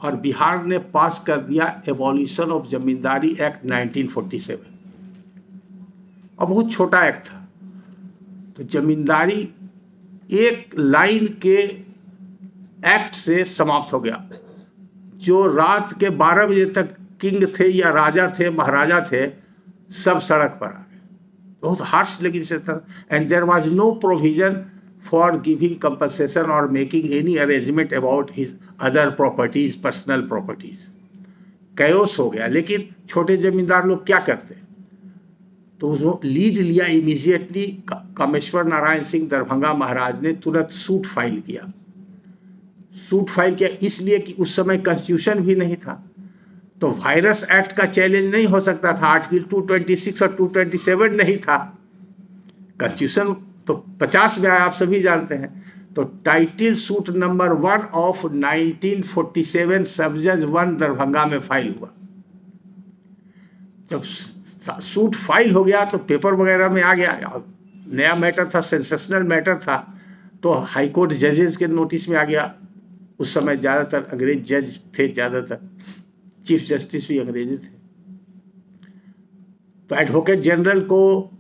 और बिहार ने पास कर दिया एबॉलिशन ऑफ जमींदारी एक्ट 1947, और बहुत छोटा एक्ट था। तो जमींदारी एक लाइन के एक्ट से समाप्त हो गया। जो रात के 12 बजे तक किंग थे या राजा थे, महाराजा थे, सब सड़क पर आ गए। बहुत harsh legislation, and there was no provision for giving compensation और making any arrangement about his other properties, personal properties. Chaos हो गया। लेकिन छोटे जमींदार लोग क्या करते, तो वो लीड लिया इमीडिएटली। कामेश्वर नारायण सिंह दरभंगा महाराज ने तुरंत सूट फाइल किया। सूट फाइल किया इसलिए कि उस समय कॉन्स्टिट्यूशन भी नहीं था, तो वायरस एक्ट का चैलेंज नहीं हो सकता था। आर्टिकल 226 और 227 नहीं था। कॉन्स्टिट्यूशन तो 50 में आप सभी जानते हैं। तो टाइटल सूट नंबर 1 ऑफ 1947 सब जज 1 दरभंगा में फाइल हुआ। जब सूट फाइल हो गया तो पेपर वगैरह में आ गया, नया मैटर था, सेंसेशनल मैटर था, तो हाईकोर्ट जजेस के नोटिस में आ गया। उस समय ज़्यादातर अंग्रेज जज थे, ज़्यादातर चीफ जस्टिस भी अंग्रेजी थे। तो एडवोकेट जनरल को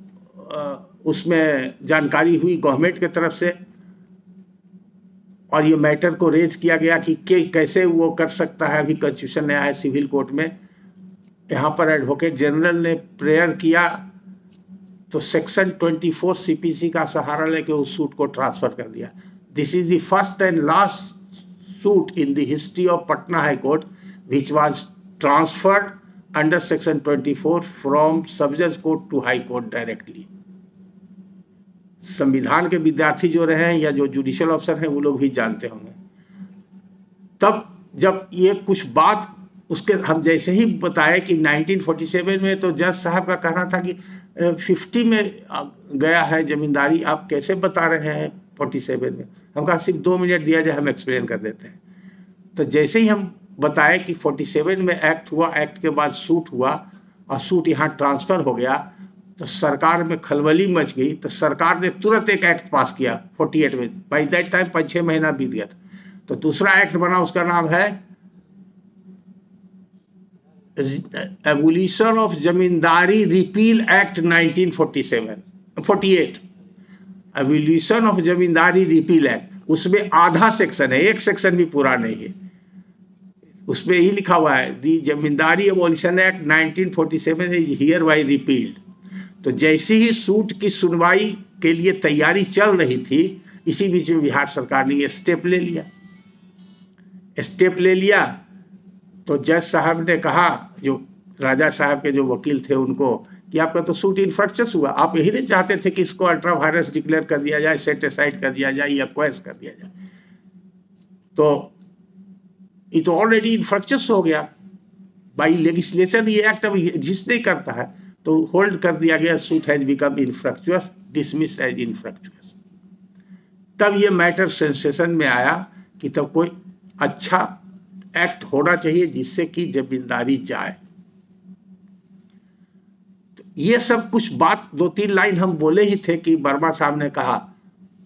उसमें जानकारी हुई गवर्नमेंट की तरफ से, और ये मैटर को रेज किया गया कि कैसे वो कर सकता है। अभी कॉन्स्टिट्यूशन नया है सिविल कोर्ट में। यहाँ पर एडवोकेट जनरल ने प्रेयर किया, तो सेक्शन 24 सीपीसी का सहारा लेके उस सूट को ट्रांसफर कर दिया। This is the first and last suit in the history of Patna high court which was transferred under section 24 from sub-judge court to high court directly। संविधान के विद्यार्थी जो रहे हैं या जो जुडिशियल ऑफिसर हैं वो लोग भी जानते होंगे। तब जब ये कुछ बात उसके हम जैसे ही बताए कि 1947 में, तो जज साहब का कहना था कि 50 में गया है जमींदारी, आप कैसे बता रहे हैं 47 में। हम कहा सिर्फ 2 मिनट दिया जाए, हम एक्सप्लेन कर देते हैं। तो जैसे ही हम बताए कि 47 में एक्ट हुआ, एक्ट के बाद सूट हुआ और सूट यहाँ ट्रांसफ़र हो गया, तो सरकार में खलबली मच गई। तो सरकार ने तुरंत एक एक्ट पास किया 48 में। बाई दैट टाइम 5-6 महीना बीत गया था। तो दूसरा एक्ट बना, उसका नाम है abolition of zamindari repeal act 1948। Abolition of zamindari repeal act, उसमें आधा सेक्शन है, एक सेक्शन भी पूरा नहीं है। उसमें ही लिखा हुआ है the Zamindari abolition act 1947 is hereby repealed. तो जैसे ही सूट की सुनवाई के लिए तैयारी चल रही थी, इसी बीच में बिहार सरकार ने ये स्टेप ले लिया। तो जज साहब ने कहा, जो राजा साहब के जो वकील थे उनको, कि आपका तो सूट इनफ्रक्चस हुआ, आप यही नहीं चाहते थे कि इसको अल्ट्रा वायरस डिक्लेयर कर दिया जाए, सेट असाइड कर दिया जाए या क्वेश कर दिया जाए। तो ये तो ऑलरेडी इनफ्रक्चस हो गया बाई लेजिस्लेशन। ये एक्ट अब एग्जिस्ट नहीं करता है, तो होल्ड कर दिया गया। Suit has become infructuous, dismissed as infructuous. तब ये मैटर सेंसेशन में आया कि तब कोई अच्छा एक्ट होना चाहिए जिससे कि जमींदारी जाए। तो ये सब कुछ बात 2-3 लाइन हम बोले ही थे कि वर्मा साहब ने कहा,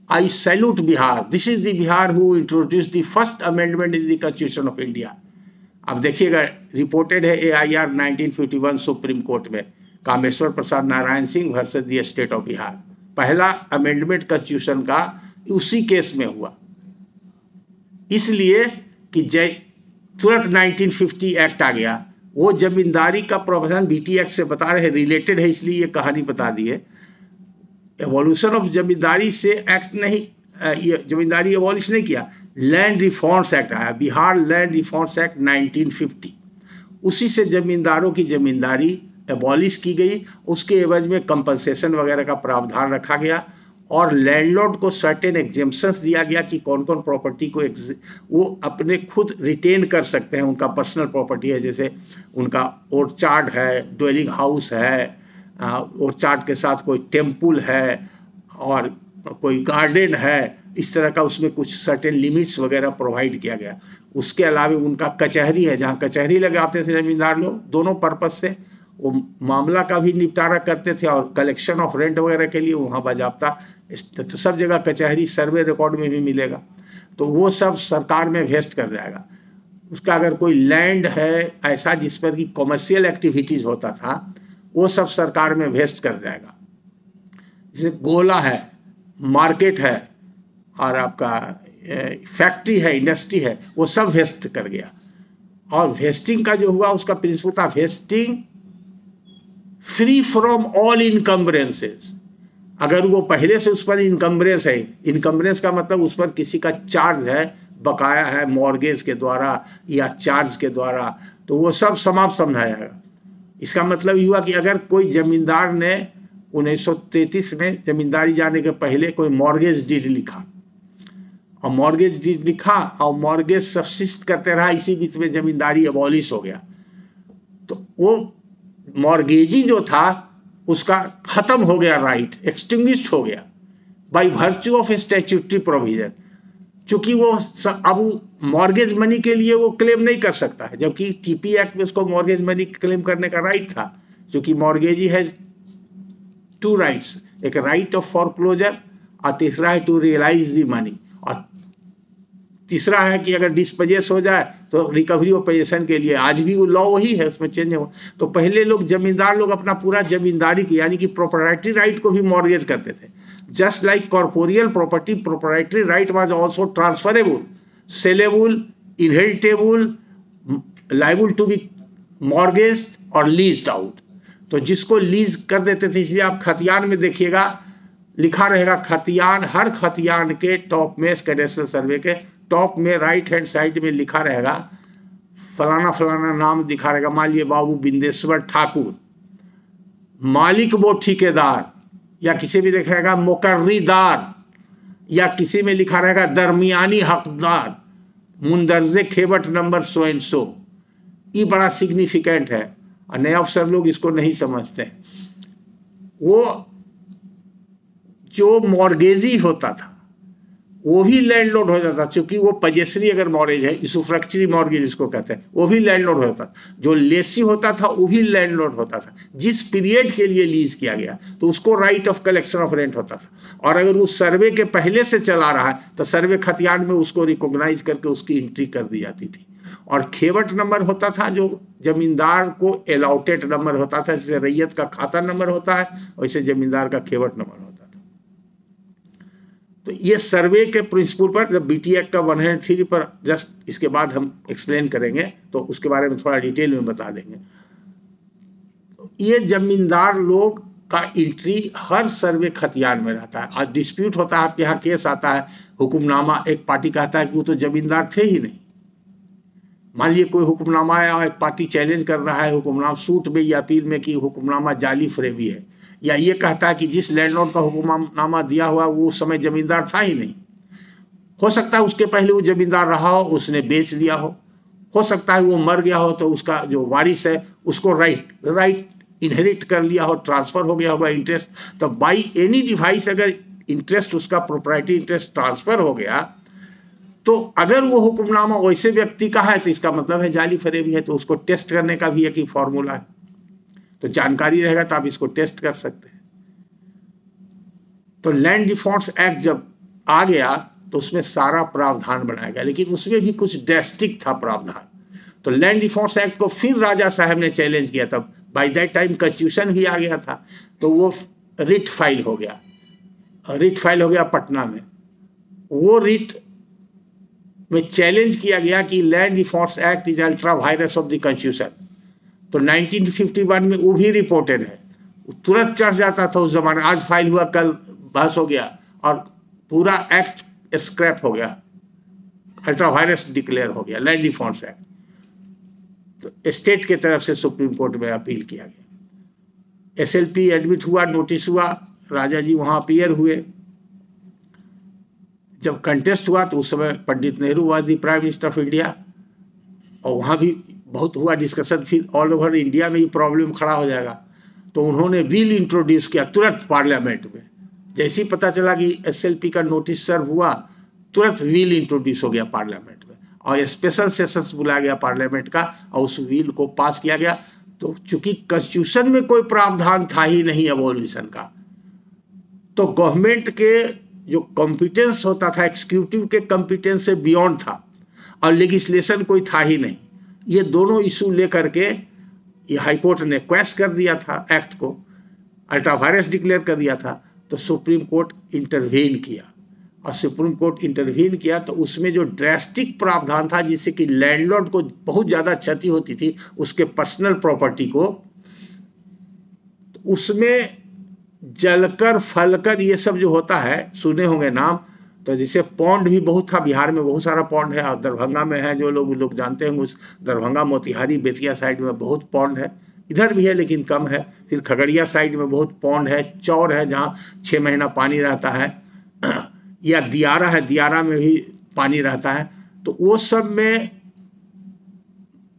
I salute Bihar. This is the Bihar who introduced the first amendment in the Constitution of India. अब देखिएगा, रिपोर्टेड है AIR 1951 सुप्रीम कोर्ट में, Kameshwar Prasad Narayan Singh versus the state of Bihar. पहला अमेंडमेंट कॉन्स्टिट्यूशन का उसी केस में हुआ, इसलिए कि तुरंत 1950 एक्ट आ गया। वो जमींदारी का प्रोविजन BT एक्ट से बता रहे हैं, रिलेटेड है, इसलिए ये कहानी बता दिए। एवोल्यूशन ऑफ जमींदारी से एक्ट नहीं, ये जमींदारी एवॉलिश नहीं किया। लैंड रिफॉर्म्स एक्ट आया, बिहार लैंड रिफॉर्म्स एक्ट 1950। उसी से जमींदारों की जमींदारी एबॉलिश की गई। उसके एवज में कंपनसेशन वगैरह का प्रावधान रखा गया और लैंडलॉर्ड को सर्टेन एग्जेम्पशंस दिया गया कि कौन कौन प्रॉपर्टी को वो अपने खुद रिटेन कर सकते हैं। उनका पर्सनल प्रॉपर्टी है, जैसे उनका ओरचार्ड है, ड्वेलिंग हाउस है, ओरचार्ड के साथ कोई टेम्पल है और कोई गार्डन है, इस तरह का उसमें कुछ सर्टेन लिमिट्स वगैरह प्रोवाइड किया गया। उसके अलावा उनका कचहरी है, जहाँ कचहरी लगाते थे जमींदार लोग, दोनों पर्पज से वो मामला का भी निपटारा करते थे और कलेक्शन ऑफ रेंट वगैरह के लिए वहाँ बाजाप्ता, तो सब जगह कचहरी सर्वे रिकॉर्ड में भी मिलेगा। तो वो सब सरकार में वेस्ट कर जाएगा। उसका अगर कोई लैंड है ऐसा जिस पर कि कॉमर्शियल एक्टिविटीज होता था, वो सब सरकार में वेस्ट कर जाएगा। जैसे गोला है, मार्केट है, और आपका फैक्ट्री है, इंडस्ट्री है, वो सब वेस्ट कर गया। और वेस्टिंग का जो हुआ उसका प्रिंसिपल था वेस्टिंग फ्री फ्रॉम ऑल इनकम्बरेंसेस। अगर वो पहले से उस पर इनकम्बरेंस है, इनकम्बरेंस का मतलब उस पर किसी का चार्ज है, बकाया है मॉर्गेज के द्वारा या चार्ज के द्वारा, तो वो सब समाप्त समझाया। इसका मतलब ये हुआ कि अगर कोई जमींदार ने 1933 में जमींदारी जाने के पहले कोई मॉर्गेज डीड लिखा और मॉर्गेज डीड लिखा और मॉर्गेज सब्सिस्ट करते रहा, इसी बीच में जमींदारी अबॉलिश हो गया, तो वो मॉर्गेजी जो था उसका खत्म हो गया, राइट एक्सटिंग्विश्ड हो गया by virtue of statutory provision. चूंकि वो अब मॉर्गेज मनी के लिए वो क्लेम नहीं कर सकता है, जबकि टीपी एक्ट में उसको मॉर्गेज मनी क्लेम करने का राइट था। क्योंकि मॉर्गेजी है टू राइट्स, एक राइट ऑफ फॉरक्लोजर और तीसरा है टू रियलाइज द मनी, और तीसरा है कि अगर डिस्पोजेस हो जाए तो रिकवरी ऑफ पोजेशन के लिए। आज भी वो लॉ वही है, उसमें चेंज हो। तो पहले लोग जमींदार लोग अपना पूरा जमींदारी की यानी कि प्रोप्राइटरी राइट को भी मॉर्गेज करते थे। Just like corporeal property, proprietary right was also transferable, saleable, inheritable, liable to be mortgage और लीज्ड आउट। तो जिसको लीज कर देते थे, इसलिए आप खतियान में देखिएगा लिखा रहेगा, खतियान, हर खतियान के टॉप में, कैडेस्ट्रल सर्वे के टॉप में राइट हैंड साइड में लिखा रहेगा फलाना फलाना नाम दिखा रहेगा। मान लीजिए बाबू बिंदेश्वर ठाकुर, मालिक वो ठेकेदार, या किसी में लिखा रहेगा मुकर्रीदार, या किसी में लिखा रहेगा दरमियानी हकदार, मुंदरजे खेबट नंबर सो एंड सो। ये बड़ा सिग्निफिकेंट है और नए अफसर लोग इसको नहीं समझते। वो जो मॉर्गेजी होता था वो भी लैंडलॉर्ड हो जाता, क्योंकि वो पजेसरी अगर मॉर्गेज है, यूसुफ्रक्चरी मॉर्गेज इसको कहते हैं, वो भी लैंडलॉर्ड होता था। जो लेसी होता था वो भी लैंडलॉर्ड होता था, जिस पीरियड के लिए लीज किया गया तो उसको right of collection of rent होता था। और अगर वो सर्वे के पहले से चला रहा है तो सर्वे खतियान में उसको रिकॉग्नाइज करके उसकी एंट्री कर दी जाती थी। और खेवट नंबर होता था जो जमींदार को अलॉटेड नंबर होता था, जैसे रैयत का खाता नंबर होता है वैसे जमींदार का खेवट नंबर होता था। तो ये सर्वे के प्रिंसिपल पर, जब बीटी एक्ट का 103 पर जस्ट इसके बाद हम एक्सप्लेन करेंगे तो उसके बारे में थोड़ा डिटेल में बता देंगे। तो ये जमींदार लोग का एंट्री हर सर्वे खतियान में रहता है। आज डिस्प्यूट होता है, आपके यहाँ केस आता है, हुक्मनामा, एक पार्टी कहता है कि वो तो जमींदार थे ही नहीं। मान लीजिए कोई हुक्मनामा आया और एक पार्टी चैलेंज कर रहा है हुक्मनामा, सूट में या अपील में कि हुक्मनामा जाली फरेबी है, या ये कहता है कि जिस लैंडलॉर्ड का हुक्मनामा दिया हुआ वो उस समय जमींदार था ही नहीं। हो सकता है उसके पहले वो जमींदार रहा हो, उसने बेच दिया हो सकता है वो मर गया हो तो उसका जो वारिस है उसको राइट इनहेरिट कर लिया हो, ट्रांसफर हो गया होगा इंटरेस्ट। तो बाई एनी डिवाइस अगर इंटरेस्ट, उसका प्रोप्राइटरी इंटरेस्ट ट्रांसफर हो गया, तो अगर वो हुक्मनामा वैसे व्यक्ति का है तो इसका मतलब है जाली फरेबी है। तो उसको टेस्ट करने का भी एक ही फॉर्मूला है, तो जानकारी रहेगा तो आप इसको टेस्ट कर सकते हैं। तो लैंड डिफॉल्ट्स एक्ट जब आ गया तो उसमें सारा प्रावधान बनाया गया, लेकिन उसमें भी कुछ ड्रेस्टिक था प्रावधान। तो लैंड डिफॉल्ट्स एक्ट को फिर राजा साहब ने चैलेंज किया था। बाय दैट टाइम कॉन्स्टिट्यूशन भी आ गया था, तो वो रिट फाइल हो गया पटना में। वो रिट में चैलेंज किया गया कि land defaults act is ultra vires of the constitution. तो 1951 में वो भी रिपोर्टेड है, तुरंत चढ़ जाता था उस जमाने। आज फाइल हुआ, कल बहस हो गया और पूरा एक्ट स्क्रैप हो गया, अल्ट्रा वायरस डिक्लेयर हो गया लैंड डिफॉल्ट्स एक्ट। तो स्टेट के तरफ से सुप्रीम कोर्ट में अपील किया गया, एसएलपी एडमिट हुआ, नोटिस हुआ, राजा जी वहाँ अपीयर हुए। जब कंटेस्ट हुआ तो उस समय Pandit Nehru was the prime minister of India, और वहाँ भी बहुत हुआ डिस्कशन। फिर ऑल ओवर इंडिया में ये प्रॉब्लम खड़ा हो जाएगा, तो उन्होंने बिल इंट्रोड्यूस किया तुरंत पार्लियामेंट में। जैसे ही पता चला कि एसएलपी का नोटिस सर्व हुआ, तुरंत बिल इंट्रोड्यूस हो गया पार्लियामेंट में, और स्पेशल सेशंस बुलाया गया पार्लियामेंट का, और उस बिल को पास किया गया। तो चूंकि कॉन्स्टिट्यूशन में कोई प्रावधान था ही नहीं एबॉलिशन का, तो गवर्नमेंट के जो कॉम्पिटेंस होता था, एग्जीक्यूटिव के कॉम्पिटेंस से बियॉन्ड था। और लेजिस्लेशन कोई था ही नहीं। ये दोनों इशू लेकर के ये हाईकोर्ट ने क्वेश्चन कर दिया था, एक्ट को अल्ट्रा वायरस डिक्लेयर कर दिया था। तो सुप्रीम कोर्ट इंटरवीन किया, और सुप्रीम कोर्ट इंटरवीन किया तो उसमें जो ड्रास्टिक प्रावधान था जिससे कि लैंडलॉर्ड को बहुत ज़्यादा क्षति होती थी उसके पर्सनल प्रॉपर्टी को, तो उसमें जलकर फलकर ये सब जो होता है, सुने होंगे नाम, तो जैसे पौंड भी बहुत था, बिहार में बहुत सारा पौंड है, और दरभंगा में है, जो लोग जानते हैं उस दरभंगा मोतिहारी बेतिया साइड में बहुत पौंड है, इधर भी है लेकिन कम है। फिर खगड़िया साइड में बहुत पौंड है, चौर है जहाँ 6 महीना पानी रहता है, या दियारा है, दियारा में भी पानी रहता है। तो वो सब में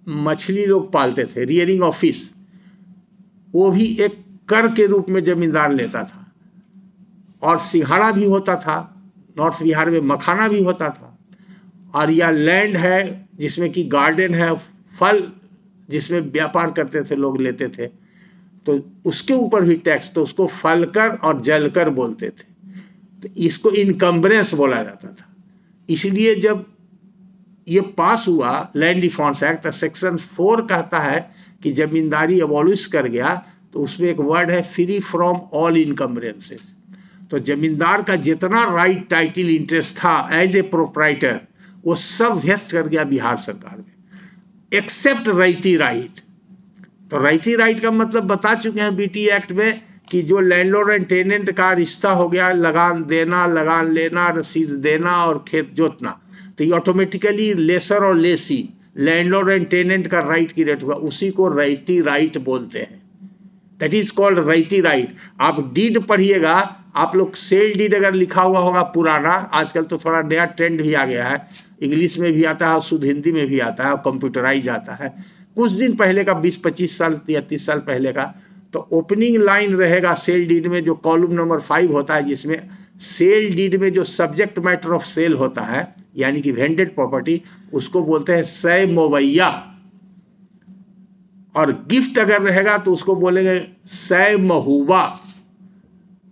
मछली लोग पालते थे, रियरिंग ऑफ फिश, वो भी एक कर के रूप में जमींदार लेता था। और सिंघाड़ा भी होता था, नॉर्थ बिहार में मखाना भी होता था। और या लैंड है जिसमें कि गार्डन है, फल जिसमें व्यापार करते थे लोग, लेते थे, तो उसके ऊपर भी टैक्स, तो उसको फलकर और जलकर बोलते थे। तो इसको इनकम्बरेंस बोला जाता था। इसलिए जब ये पास हुआ लैंड रिफॉर्म्स एक्ट, तो सेक्शन 4 कहता है कि जमींदारी अबॉलिश कर गया, तो उसमें एक वर्ड है फ्री फ्रॉम ऑल इनकम्बरेंसेस। तो जमींदार का जितना राइट, टाइटल, इंटरेस्ट था एज ए प्रोप्राइटर, वो सब वेस्ट कर गया बिहार सरकार में, एक्सेप्ट राइटी राइट। तो राइटी राइट का मतलब बता चुके हैं बीटी एक्ट में कि जो लैंडलॉर्ड एंड टेनेंट का रिश्ता हो गया, लगान देना, लगान लेना, रसीद देना और खेत जोतना, तो ये ऑटोमेटिकली लेसर और लेसी, लैंडलॉर्ड एंड टेनेंट का राइट की रेट हुआ, उसी को राइटी राइट बोलते हैं। That is called righty right. आप डीड पढ़िएगा, आप लोग सेल डीड अगर लिखा हुआ होगा पुराना, आजकल तो थोड़ा नया ट्रेंड भी आ गया है, इंग्लिश में भी आता है, शुद्ध हिंदी में भी आता है, और कंप्यूटराइज आता है। कुछ दिन पहले का 20-25 साल या 30 साल पहले का, तो ओपनिंग लाइन रहेगा सेल डीड में, जो कॉलम नंबर 5 होता है, जिसमें सेल डीड में जो सब्जेक्ट मैटर ऑफ सेल होता है, यानी कि वेंडेड प्रॉपर्टी, उसको बोलते हैं सै मोवैया। और गिफ्ट अगर रहेगा तो उसको बोलेंगे सै महूबा,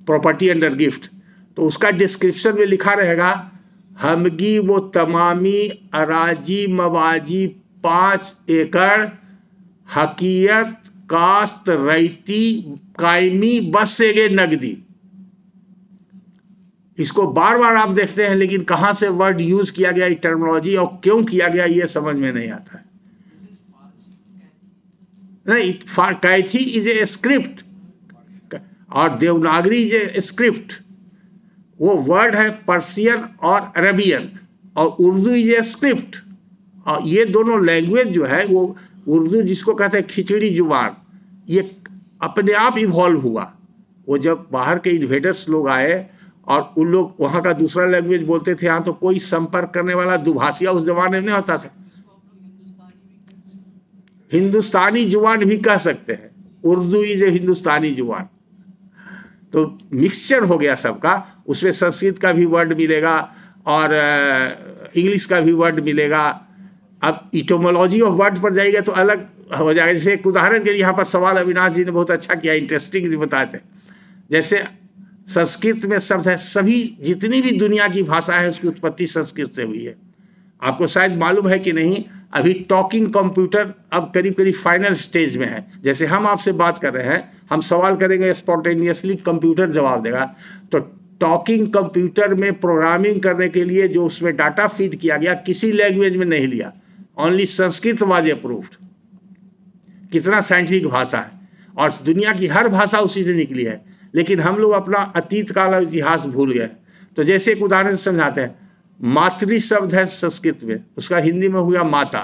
प्रॉपर्टी अंडर गिफ्ट। तो उसका डिस्क्रिप्शन में लिखा रहेगा, हमगी वो तमामी अराजी मवाजी 5 एकड़, हकीयत कास्त रैती कायमी बसेगे नगदी। इसको बार बार आप देखते हैं, लेकिन कहाँ से वर्ड यूज किया गया, ये टर्मिनोलॉजी, और क्यों किया गया ये समझ में नहीं आता है। नहीं, कैथी इज ए स्क्रिप्ट और देवनागरी इज ए स्क्रिप्ट। वो वर्ड है पर्शियन और अरबियन, और उर्दू इज ए स्क्रिप्ट। और ये दोनों लैंग्वेज जो है, वो उर्दू जिसको कहते हैं खिचड़ी जुबान, ये अपने आप इवॉल्व हुआ। वो जब बाहर के इन्वेडर्स लोग आए और उन लोग वहाँ का दूसरा लैंग्वेज बोलते थे, यहाँ तो कोई संपर्क करने वाला दुभाषिया उस जमाने में नहीं होता था। हिंदुस्तानी जुबान भी कह सकते हैं, उर्दू इज ए हिंदुस्तानी जुबान। तो मिक्सचर हो गया सबका, उसमें संस्कृत का भी वर्ड मिलेगा और इंग्लिश का भी वर्ड मिलेगा। अब इटोमोलॉजी ऑफ वर्ड पर जाएगा तो अलग हो जाएगा। जैसे एक उदाहरण के लिए यहाँ पर सवाल अविनाश जी ने बहुत अच्छा किया, इंटरेस्टिंग जी बताते हैं। जैसे संस्कृत में शब्द है, सभी जितनी भी दुनिया की भाषा है उसकी उत्पत्ति संस्कृत से हुई है। आपको शायद मालूम है कि नहीं, अभी टॉकिंग कंप्यूटर अब करीब करीब फाइनल स्टेज में है। जैसे हम आपसे बात कर रहे हैं, हम सवाल करेंगे, स्पॉन्टेनियसली कंप्यूटर जवाब देगा। तो टॉकिंग कंप्यूटर में प्रोग्रामिंग करने के लिए जो उसमें डाटा फीड किया गया, किसी लैंग्वेज में नहीं लिया, ओनली संस्कृत वाज अप्रूव्ड। कितना साइंटिफिक भाषा है, और दुनिया की हर भाषा उसी से निकली है। लेकिन हम लोग अपना अतीत काल इतिहास भूल गए। तो जैसे एक उदाहरण से समझाते हैं, मातृ शब्द है संस्कृत में, उसका हिंदी में हुआ माता,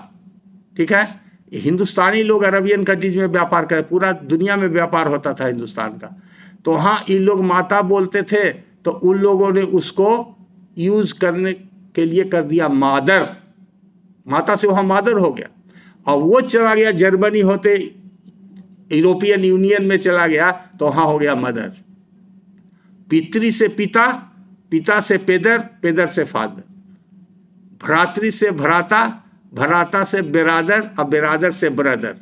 ठीक है। हिंदुस्तानी लोग अरबियन कंट्रीज में व्यापार कर, पूरा दुनिया में व्यापार होता था हिंदुस्तान का, तो वहाँ इन लोग माता बोलते थे, तो उन लोगों ने उसको यूज करने के लिए कर दिया मादर, माता से वहाँ मादर हो गया। और वो चला गया जर्मनी होते यूरोपियन यूनियन में चला गया, तो वहाँ हो गया मदर। पितृ से पिता, पिता से पेदर, पेदर से फादर, भ्रातृ से भ्राता, भ्राता से बिरादर, और बिरादर से ब्रदर।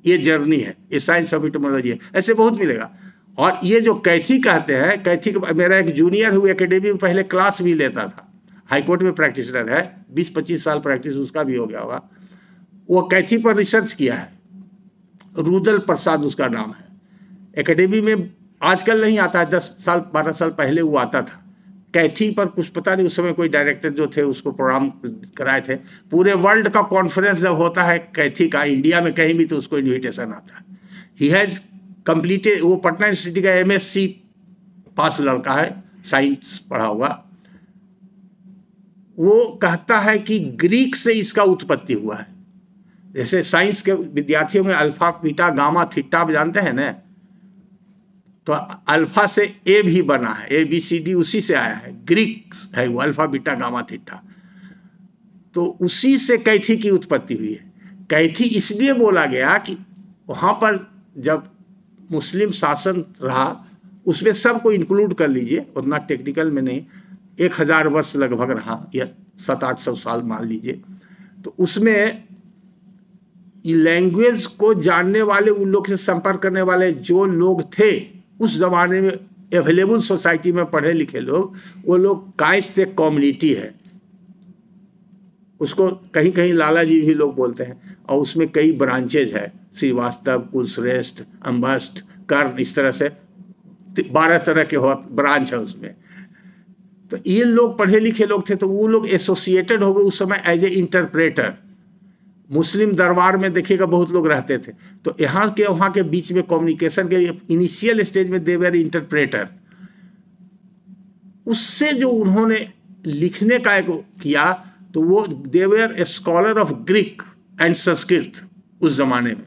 ये जर्नी है, ये साइंस ऑफ इटोमोलॉजी है। ऐसे बहुत मिलेगा। और ये जो कैथी कहते हैं, कैथी मेरा एक जूनियर हुआ एकेडमी में पहले क्लास भी लेता था, हाईकोर्ट में प्रैक्टिशनर है, 20-25 साल प्रैक्टिस उसका भी हो गया होगा। वो कैथी पर रिसर्च किया है, रुदल प्रसाद उसका नाम है। एकेडमी में आजकल नहीं आता है, 10 साल 12 साल पहले वो आता था। कैथी पर कुछ पता नहीं, उस समय कोई डायरेक्टर जो थे उसको प्रोग्राम कराए थे। पूरे वर्ल्ड का कॉन्फ्रेंस जब होता है कैथी का इंडिया में कहीं भी, तो उसको इन्विटेशन आता है। ही हैज़ कंप्लीटेड, वो पटना यूनिवर्सिटी का MSc पास लड़का है, साइंस पढ़ा हुआ। वो कहता है कि ग्रीक से इसका उत्पत्ति हुआ है। जैसे साइंस के विद्यार्थियों में अल्फा बीटा गामा थीटा आप जानते हैं ना, तो अल्फा से ए भी बना है, ABCD उसी से आया है, ग्रीक है वो, अल्फा बीटा गामा थीटा। तो उसी से कैथी की उत्पत्ति हुई है। कैथी इसलिए बोला गया कि वहाँ पर जब मुस्लिम शासन रहा, उसमें सबको इंक्लूड कर लीजिए, उतना टेक्निकल में नहीं, 1000 वर्ष लगभग रहा, या 700-800 साल मान लीजिए। तो उसमें लैंग्वेज को जानने वाले, उन लोग से संपर्क करने वाले जो लोग थे उस जमाने में अवेलेबल सोसाइटी में पढ़े लिखे लोग, वो लोग कायस्थ एक कम्युनिटी है, उसको कहीं कहीं लाला जी भी लोग बोलते हैं। और उसमें कई ब्रांचेज है, श्रीवास्तव, कुलश्रेष्ठ, अम्बस्ट, कर्ण, इस तरह से 12 तरह के ब्रांच है उसमें। तो ये लोग पढ़े लिखे लोग थे, तो वो लोग एसोसिएटेड हो गए उस समय एज ए इंटरप्रेटर। मुस्लिम दरबार में देखिएगा बहुत लोग रहते थे, तो यहाँ के वहाँ के बीच में कम्युनिकेशन के लिए इनिशियल स्टेज में दे वेर इंटरप्रेटर। उससे जो उन्होंने लिखने का एक किया, तो वो they were a scholar of Greek and Sanskrit उस जमाने में।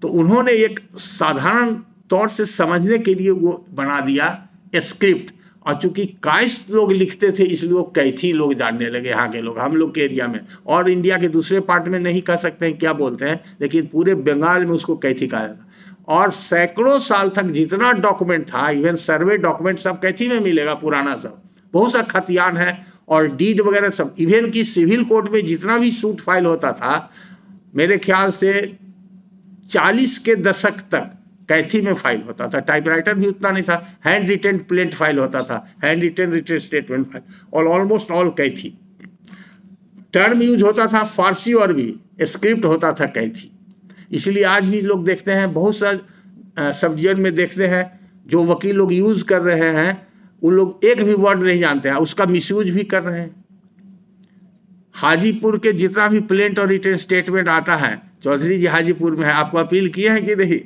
तो उन्होंने एक साधारण तौर से समझने के लिए वो बना दिया स्क्रिप्ट। और चूंकि कायस्थ लोग लिखते थे, इसलिए वो कैथी लोग जानने लगे, यहाँ के लोग, हम लोग के एरिया में। और इंडिया के दूसरे पार्ट में नहीं कह सकते हैं क्या बोलते हैं, लेकिन पूरे बंगाल में उसको कैथी कहा जाता। और सैकड़ों साल तक जितना डॉक्यूमेंट था, इवन सर्वे डॉक्यूमेंट सब कैथी में मिलेगा, पुराना सब, बहुत सा खतियान है और डीड वगैरह सब। इवन की सिविल कोर्ट में जितना भी सूट फाइल होता था, मेरे ख्याल से 40 के दशक तक कैथी में फाइल होता था। टाइपराइटर भी उतना नहीं था, हैंड रिटेन प्लेट फाइल होता था, hand written written statement file, और almost all Kaithi. Term use होता था फारसी और भी, स्क्रिप्ट होता था कैथी। इसलिए आज भी लोग देखते हैं, बहुत सा सब्जेक्ट में देखते हैं जो वकील लोग यूज कर रहे हैं, उन लोग एक भी वर्ड नहीं जानते हैं, उसका मिसयूज भी कर रहे हैं। हाजीपुर के जितना भी प्लेंट और रिटेन स्टेटमेंट आता है, चौधरी जी हाजीपुर में है, आपको अपील किए हैं कि नहीं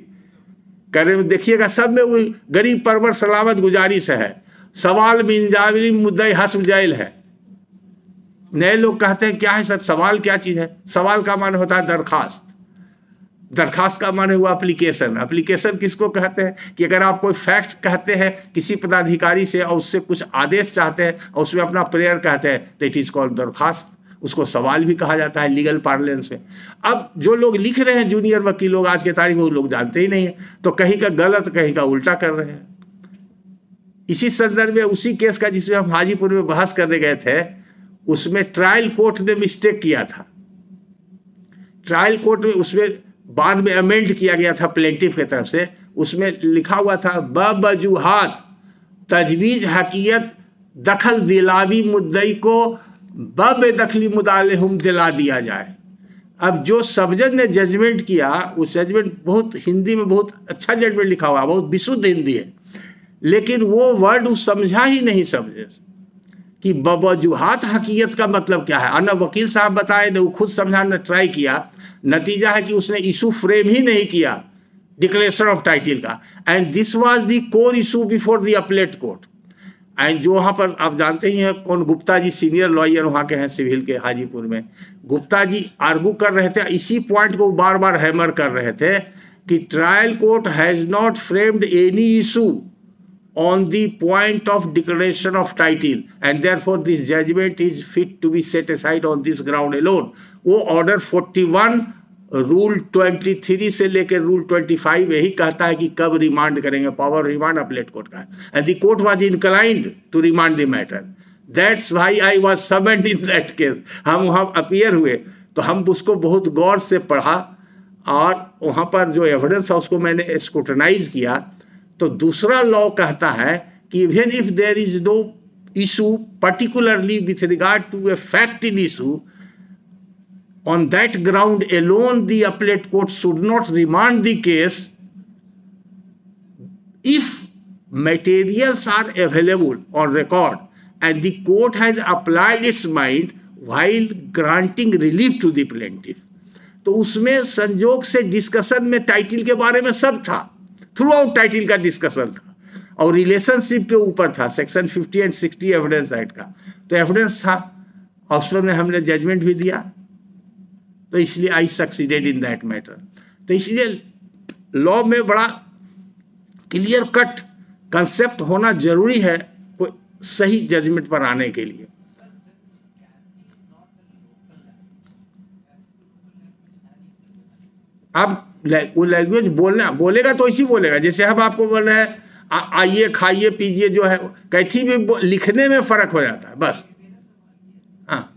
करे, देखिएगा सब में वही गरीब परवर सलामत गुजारिश है, सवाल मिंजावली मुद्दई हस्ब जैल है। नए लोग कहते हैं क्या है सर, सवाल क्या चीज़ है? सवाल का माने होता है दरखास्त, दरखास्त का माने हुआ एप्लीकेशन। एप्लीकेशन किसको कहते हैं कि अगर आप कोई फैक्ट कहते हैं किसी पदाधिकारी से और उससे कुछ आदेश चाहते हैं और उसमें अपना प्रेयर कहते हैं, तो इट इज़ कॉल्ड दरखास्त। उसको सवाल भी कहा जाता है लीगल पार्लेंस में। अब जो लोग लिख रहे हैं जूनियर वकील लोग आज के तारीख में, वो लोग जानते ही नहीं है, तो कहीं का गलत कहीं का उल्टा कर रहे हैं। इसी संदर्भ में उसी केस का जिसमें हम हाजीपुर में बहस करने गए थे, उसमें ट्रायल कोर्ट ने मिस्टेक किया था। ट्रायल कोर्ट में उसमें बाद में अमेंड किया गया था प्लेंटिफ की तरफ से, उसमें लिखा हुआ था बवजूहात तजवीज हकीयत दखल दिलावी मुद्दई को बेदखली मुदालेहुम दिला दिया जाए। अब जो सब जज ने जजमेंट किया, उस जजमेंट बहुत हिंदी में बहुत अच्छा जजमेंट लिखा हुआ, बहुत विशुद्ध हिंदी है, लेकिन वो वर्ड समझा ही नहीं समझे कि बवजूहात हकीयत का मतलब क्या है। न वकील साहब बताए, न वो खुद समझाने ट्राई किया। नतीजा है कि उसने इशू फ्रेम ही नहीं किया डिक्लेरेशन ऑफ टाइटल का, and this was the core issue before the appellate court. And जो वहाँ पर आप जानते ही हैं कौन, गुप्ता जी सीनियर लॉयर वहाँ के हैं सिविल के हाजीपुर में। गुप्ता जी आर्गू कर रहे थे, इसी पॉइंट को बार बार हैमर कर रहे थे कि trial court has not framed any issue on the point of declaration of title and therefore this judgment is fit to be set aside on this ground alone। वो ऑर्डर 41 रूल 23 से लेकर rule 25 यही कहता है कि कब remand करेंगे, power remand appellate court का है, and the court was inclined to remand the matter. That's why I was summoned in that case. हम वहाँ अपीयर हुए तो हम उसको बहुत गौर से पढ़ा और वहाँ पर जो एविडेंस है उसको मैंने स्क्रूटनाइज किया। तो दूसरा लॉ कहता है कि even if there is no issue, particularly with regard to a fact in issue, on that ground alone the appellate court should not remand the case if materials are available on record and the court has applied its mind while granting relief to the plaintiff. तो उसमें संजोग से discussion में title के बारे में सब था, थ्रू आउट टाइटल का डिस्कशन था और रिलेशनशिप के ऊपर था, सेक्शन 50 एंड 60 एविडेंस राइट का, तो एविडेंस था और उसमें हमने जजमेंट भी दिया, तो इसलिए आई सक्सीडेड इन दैट मैटर। तो इसलिए लॉ में बड़ा क्लियर कट कंसेप्ट होना जरूरी है कोई सही जजमेंट पर आने के लिए। अब वो लैंग्वेज बोलेगा तो ऐसी बोलेगा जैसे हम आपको बोल रहे हैं आइए खाइए पीजिए, जो है कैथी में लिखने में फर्क हो जाता है बस। हाँ,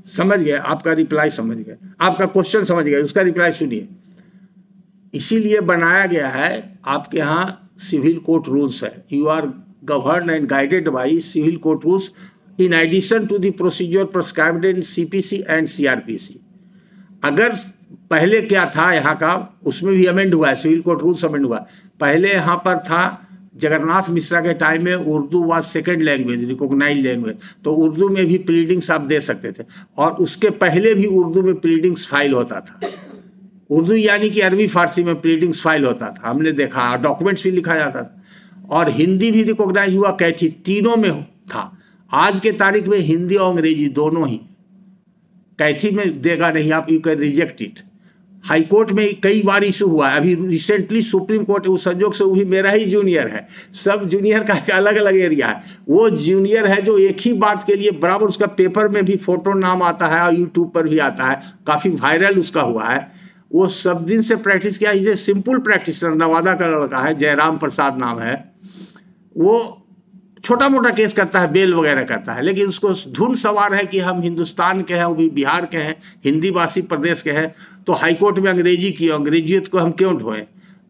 समझ गए, आपका रिप्लाई समझ गए, आपका क्वेश्चन समझ गए, उसका रिप्लाई सुनिए। इसीलिए बनाया गया है आपके यहाँ सिविल कोर्ट रूल्स है, you are governed and guided by civil court rules in addition to the procedure prescribed in CPC and CRPC। अगर पहले क्या था यहाँ का, उसमें भी अमेंड हुआ है, सिविल कोर्ट रूल्स अमेंड हुआ। पहले यहाँ पर था जगन्नाथ मिश्रा के टाइम में Urdu was second language, recognised language, तो उर्दू में भी प्लीडिंग्स आप दे सकते थे, और उसके पहले भी उर्दू में प्लीडिंग्स फाइल होता था। उर्दू यानी कि अरबी फारसी में प्लीडिंग्स फाइल होता था, हमने देखा, डॉक्यूमेंट्स भी लिखा जाता था, और हिंदी भी रिकॉग्नाइज हुआ, कैथी तीनों में था। आज के तारीख में हिंदी और अंग्रेजी दोनों ही, कैथी में देगा नहीं आप, you can reject it. High court में कई बार इशू हुआ है, अभी रिसेंटली सुप्रीम कोर्ट, उस संजोग से वो भी मेरा ही जूनियर है, सब जूनियर का अलग अलग एरिया है, वो जूनियर है जो एक ही बात के लिए बराबर, उसका पेपर में भी फोटो नाम आता है और यूट्यूब पर भी आता है, काफ़ी वायरल उसका हुआ है, वो सब दिन से प्रैक्टिस किया। ये सिंपल प्रैक्टिशनर नवादा का लड़का है, जयराम प्रसाद नाम है, वो छोटा मोटा केस करता है, बेल वगैरह करता है, लेकिन उसको धुन सवार है कि हम हिंदुस्तान के हैं, वो भी बिहार के हैं, हिंदी भाषी प्रदेश के हैं, तो हाई कोर्ट में अंग्रेजी की, अंग्रेजियत को हम क्यों ढोएं,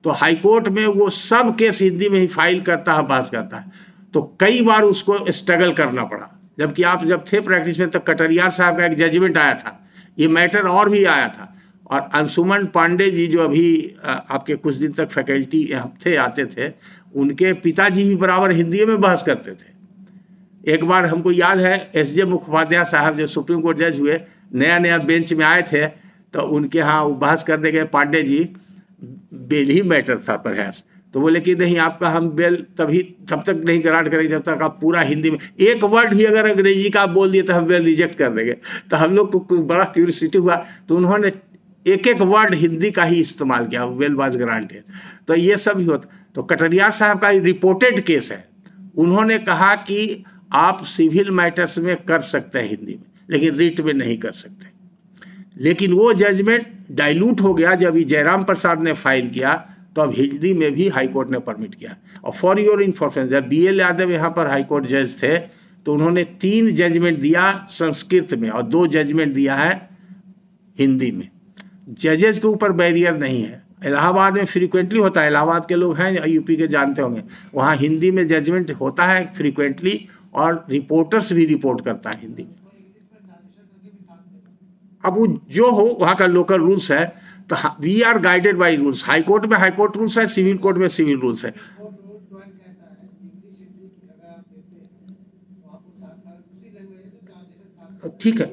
तो हाई कोर्ट में वो सब केस हिंदी में ही फाइल करता है, पास करता है। तो कई बार उसको स्ट्रगल करना पड़ा, जबकि आप जब थे प्रैक्टिस में तो कटरियार साहब का एक जजमेंट आया था, ये मैटर और भी आया था, और अंशुमन पांडे जी जो अभी आपके कुछ दिन तक फैकल्टी थे, आते थे, उनके पिताजी भी बराबर हिंदी में बहस करते थे। एक बार हमको याद है SJ मुखोपाध्याय साहब जो सुप्रीम कोर्ट जज हुए, नया नया बेंच में आए थे, तो उनके यहाँ वो बहस करने गए, पांडे जी बेल ही मैटर था परहैप्स, तो बोले कि नहीं आपका हम बेल तब तक नहीं ग्रांट करेंगे जब तक आप पूरा हिंदी में एक वर्ड भी अगर अंग्रेजी का आप बोल दिए तो हम बेल रिजेक्ट कर देंगे। तो हम लोग को बड़ा क्यूरियोसिटी हुआ, तो उन्होंने एक एक वर्ड हिंदी का ही इस्तेमाल किया, वेल वाज ग्रांटेड। तो ये सब ही होता। तो कटरियार साहब का रिपोर्टेड केस है, उन्होंने कहा कि आप सिविल मैटर्स में कर सकते हैं हिंदी में, लेकिन रिट में नहीं कर सकते। लेकिन वो जजमेंट डाइल्यूट हो गया जब जयराम प्रसाद ने फाइल किया, तो अब हिंदी में भी हाई कोर्ट ने परमिट किया। और फॉर योर इन्फॉर्मेशन, जब BL यादव यहाँ पर हाई कोर्ट जज थे, तो उन्होंने 3 जजमेंट दिया संस्कृत में और 2 जजमेंट दिया है हिंदी में। जजेस के ऊपर बैरियर नहीं है। इलाहाबाद में फ्रीक्वेंटली होता है, इलाहाबाद के लोग हैं, यूपी के जानते होंगे, वहाँ हिंदी में जजमेंट होता है फ्रीक्वेंटली, और रिपोर्टर्स भी रिपोर्ट करता है हिंदी में। अब वो जो हो वहाँ का लोकल रूल्स है, तो we are guided by rules. High court में हाई कोर्ट रूल्स है, सिविल कोर्ट में सिविल रूल्स है। ठीक है,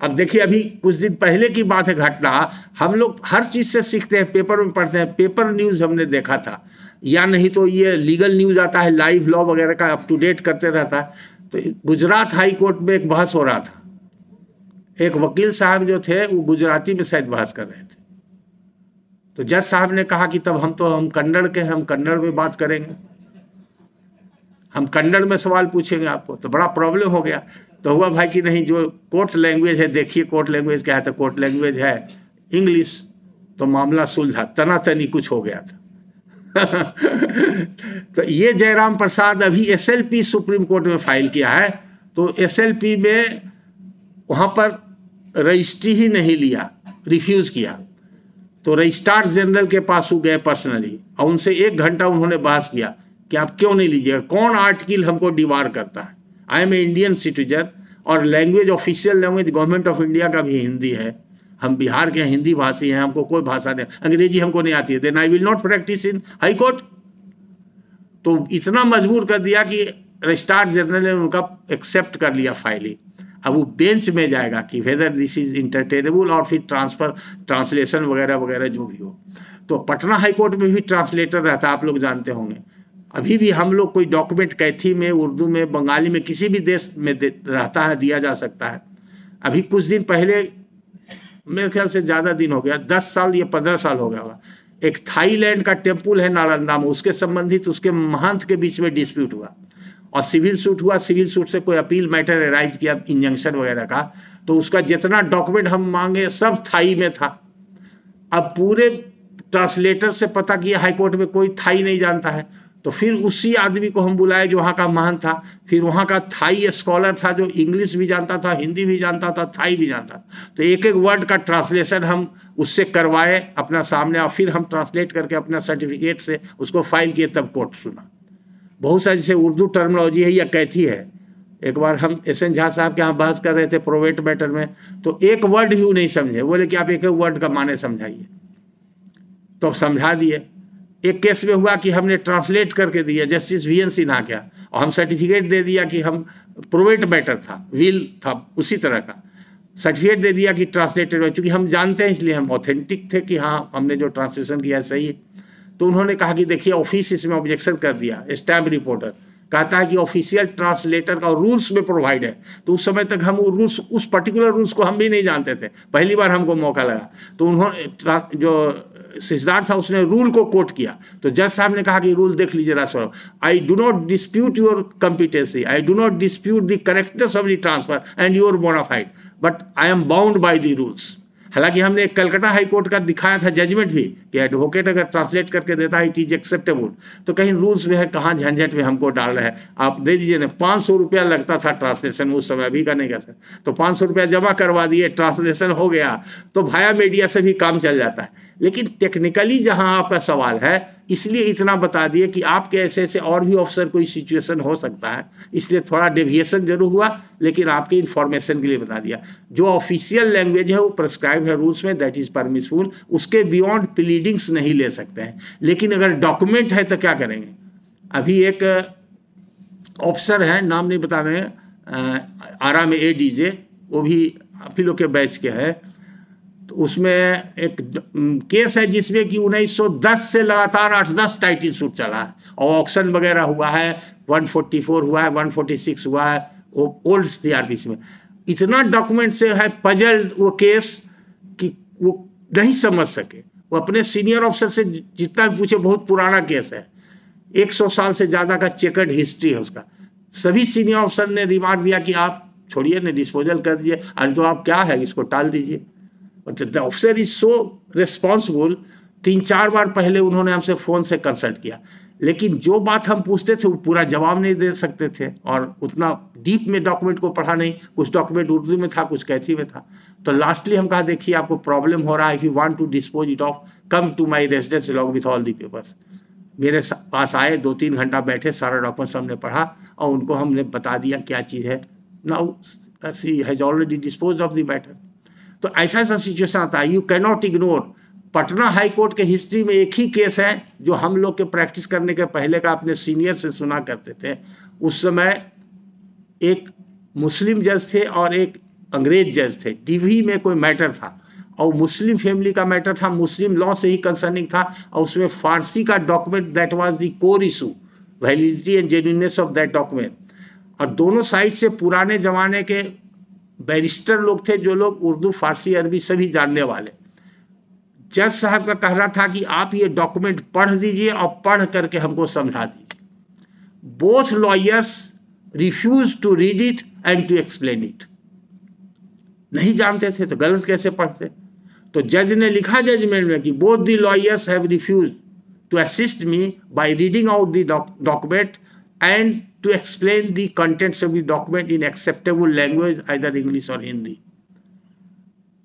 अब देखिए, अभी कुछ दिन पहले की बात है घटना, हम लोग हर चीज़ से सीखते हैं, पेपर में पढ़ते हैं, पेपर न्यूज़ हमने देखा था, या नहीं तो ये लीगल न्यूज़ आता है, लाइव लॉ वगैरह का अप टू डेट करते रहता है। तो गुजरात हाई कोर्ट में एक बहस हो रहा था, एक वकील साहब जो थे वो गुजराती में शायद बहस कर रहे थे, तो जज साहब ने कहा कि तब हम कन्नड़ के, हम कन्नड़ में बात करेंगे, हम कन्नड़ में सवाल पूछेंगे आपको। तो बड़ा प्रॉब्लम हो गया। तो हुआ भाई कि नहीं, जो कोर्ट लैंग्वेज है, देखिए कोर्ट लैंग्वेज क्या है, तो कोर्ट लैंग्वेज है इंग्लिश। तो मामला सुलझा, तनातनी कुछ हो गया था। तो ये जयराम प्रसाद अभी SLP सुप्रीम कोर्ट में फाइल किया है, तो SLP में वहाँ पर रजिस्ट्री ही नहीं लिया, रिफ्यूज़ किया। तो रजिस्ट्रार जनरल के पास वो गए पर्सनली और उनसे 1 घंटा उन्होंने बहस किया कि आप क्यों नहीं लीजिएगा, कौन आर्टिकल हमको डिबार करता है। I am a Indian citizen और language official language government of India का भी हिंदी है, हम बिहार के हिंदी भाषी हैं, हमको कोई भाषा नहीं, अंग्रेजी हमको नहीं आती है, then I will not practise in high court. तो इतना मजबूर कर दिया कि रजिस्ट्रार जनरल ने उनका एक्सेप्ट कर लिया फाइलिंग। अब वो बेंच में जाएगा कि वेदर दिस इज इंटरटेनेबल और फिर ट्रांसलेशन वगैरह वगैरह जो भी हो। तो पटना हाई कोर्ट में भी ट्रांसलेटर रहता है, आप लोग जानते होंगे। अभी भी हम लोग कोई डॉक्यूमेंट कैथी में, उर्दू में, बंगाली में, किसी भी देश में रहता है, दिया जा सकता है। अभी कुछ दिन पहले, मेरे ख्याल से ज़्यादा दिन हो गया, 10 साल या 15 साल हो गया होगा, एक थाईलैंड का टेम्पल है नालंदा में, उसके संबंधित उसके महंत के बीच में डिस्प्यूट हुआ और सिविल सूट हुआ। सिविल सूट से कोई अपील मैटर एराइज किया इंजंक्शन वगैरह का, तो उसका जितना डॉक्यूमेंट हम मांगे सब थाई में था। अब पूरे ट्रांसलेटर से पता किया हाईकोर्ट में कोई थाई नहीं जानता है, तो फिर उसी आदमी को हम बुलाए जो वहाँ का महंत था, फिर वहाँ का थाई स्कॉलर था जो इंग्लिश भी जानता था, हिंदी भी जानता था, थाई भी जानता था। तो एक एक वर्ड का ट्रांसलेशन हम उससे करवाए अपना सामने, और फिर हम ट्रांसलेट करके अपना सर्टिफिकेट से उसको फाइल किए, तब कोर्ट सुना। बहुत सारी जैसे उर्दू टर्मिनोलॉजी है या कैथी है। एक बार हम एस.एन. झा साहब के यहाँ बहस कर रहे थे प्रोवेट मैटर में, तो एक वर्ड ही वो नहीं समझे, बोले कि आप एक एक वर्ड का माने समझाइए, तो समझा दिए। एक केस में हुआ कि हमने ट्रांसलेट करके दिया जस्टिस वी.एन. सिन्हा क्या, और हम सर्टिफिकेट दे दिया कि हम प्रोवेट मैटर था, विल था उसी तरह का, सर्टिफिकेट दे दिया कि ट्रांसलेटेड है, चूँकि हम जानते हैं इसलिए हम ऑथेंटिक थे कि हाँ हमने जो ट्रांसलेशन किया सही है। तो उन्होंने कहा कि देखिए ऑफिस इसमें ऑब्जेक्शन कर दिया, स्टैम्प रिपोर्टर कहता है कि ऑफिशियल ट्रांसलेटर का रूल्स में प्रोवाइड है। तो उस समय तक हम रूल्स, उस पर्टिकुलर रूल्स को हम भी नहीं जानते थे, पहली बार हमको मौका लगा। तो उन्होंने जो सिद्धार्थ था उसने रूल को कोट किया, तो जज साहब ने कहा कि रूल देख लीजिए राष्ट्र, I do not dispute your competency, I do not dispute the correctness of the transfer and your bonafide, but I am bound by the rules. हालांकि हमने कलकत्ता हाई कोर्ट का दिखाया था जजमेंट भी कि एडवोकेट अगर ट्रांसलेट करके देता है इट इज एक्सेप्टेबल, तो कहीं रूल्स में है, कहाँ झंझट में हमको डाल रहे हैं, आप दे दीजिए ना। 500 रुपया लगता था ट्रांसलेशन उस समय, अभी का नहीं कर सकते, तो 500 रुपया जमा करवा दिए, ट्रांसलेशन हो गया, तो भाया मीडिया से भी काम चल जाता है। लेकिन टेक्निकली जहाँ आपका सवाल है, इसलिए इतना बता दिए कि आपके ऐसे ऐसे और भी ऑफिसर कोई सिचुएशन हो सकता है, इसलिए थोड़ा डेविएशन जरूर हुआ, लेकिन आपके इन्फॉर्मेशन के लिए बता दिया। जो ऑफिशियल लैंग्वेज है वो प्रिस्क्राइब है रूल्स में, दैट इज परमिसिबल, उसके बियॉन्ड प्लीडिंग्स नहीं ले सकते हैं। लेकिन अगर डॉक्यूमेंट है तो क्या करेंगे। अभी एक ऑफिसर है, नाम नहीं बता रहे हैं, आरा में ADJ, वो भी आप ही लोग के बैच के है। तो उसमें एक केस है जिसमें कि 1910 से लगातार 8-10 टाइटल सूट चला है और ऑक्शन वगैरह हुआ है, 144 हुआ है, 146 हुआ है, वो ओल्ड CRPC में। इतना डॉक्यूमेंट से है पजल्ड वो केस कि वो नहीं समझ सके। वो अपने सीनियर ऑफिसर से जितना भी पूछे, बहुत पुराना केस है, 100 साल से ज़्यादा का चेकर्ड हिस्ट्री है उसका। सभी सीनियर ऑफिसर ने रिमार्क दिया कि आप छोड़िए ना, डिस्पोजल कर दीजिए, अरे तो आप क्या है, इसको टाल दीजिए। The officer is so responsible. 3-4 बार पहले उन्होंने हमसे फ़ोन से कंसल्ट किया, लेकिन जो बात हम पूछते थे वो पूरा जवाब नहीं दे सकते थे, और उतना डीप में डॉक्यूमेंट को पढ़ा नहीं, कुछ डॉक्यूमेंट उर्दू में था, कुछ कैथी में था। तो लास्टली हम कहा देखिए आपको प्रॉब्लम हो रहा है, if you want to dispose it off, come to my residence along with all the papers. मेरे पास आए, 2-3 घंटा बैठे, सारा डॉक्यूमेंट्स हमने पढ़ा और उनको हमने बता दिया क्या चीज़ है। Now she has already dispose of the matter. तो ऐसा ऐसा सिचुएशन आता है, you can not ignore. Patna high court के हिस्ट्री में एक ही केस है जो हम लोग के प्रैक्टिस करने के पहले का अपने सीनियर से सुना करते थे। उस समय एक मुस्लिम जज थे और एक अंग्रेज जज थे, DV में कोई मैटर था और मुस्लिम फैमिली का मैटर था, मुस्लिम लॉ से ही कंसर्निंग था, और उसमें फारसी का document that was the core issue, validity and genuineness of that document. और दोनों साइड से पुराने जमाने के बैरिस्टर लोग थे, जो लोग उर्दू, फारसी, अरबी सभी जानने वाले। जज साहब का कहना था कि आप ये डॉक्यूमेंट पढ़ दीजिए और पढ़ करके हमको समझा दीजिए। Both lawyers refuse to read it and to explain it. नहीं जानते थे तो गलत कैसे पढ़ते। तो जज ने लिखा जजमेंट में कि both the lawyers have refuse to assist me by reading out the document and to explain the contents of the document in acceptable language, either English or Hindi.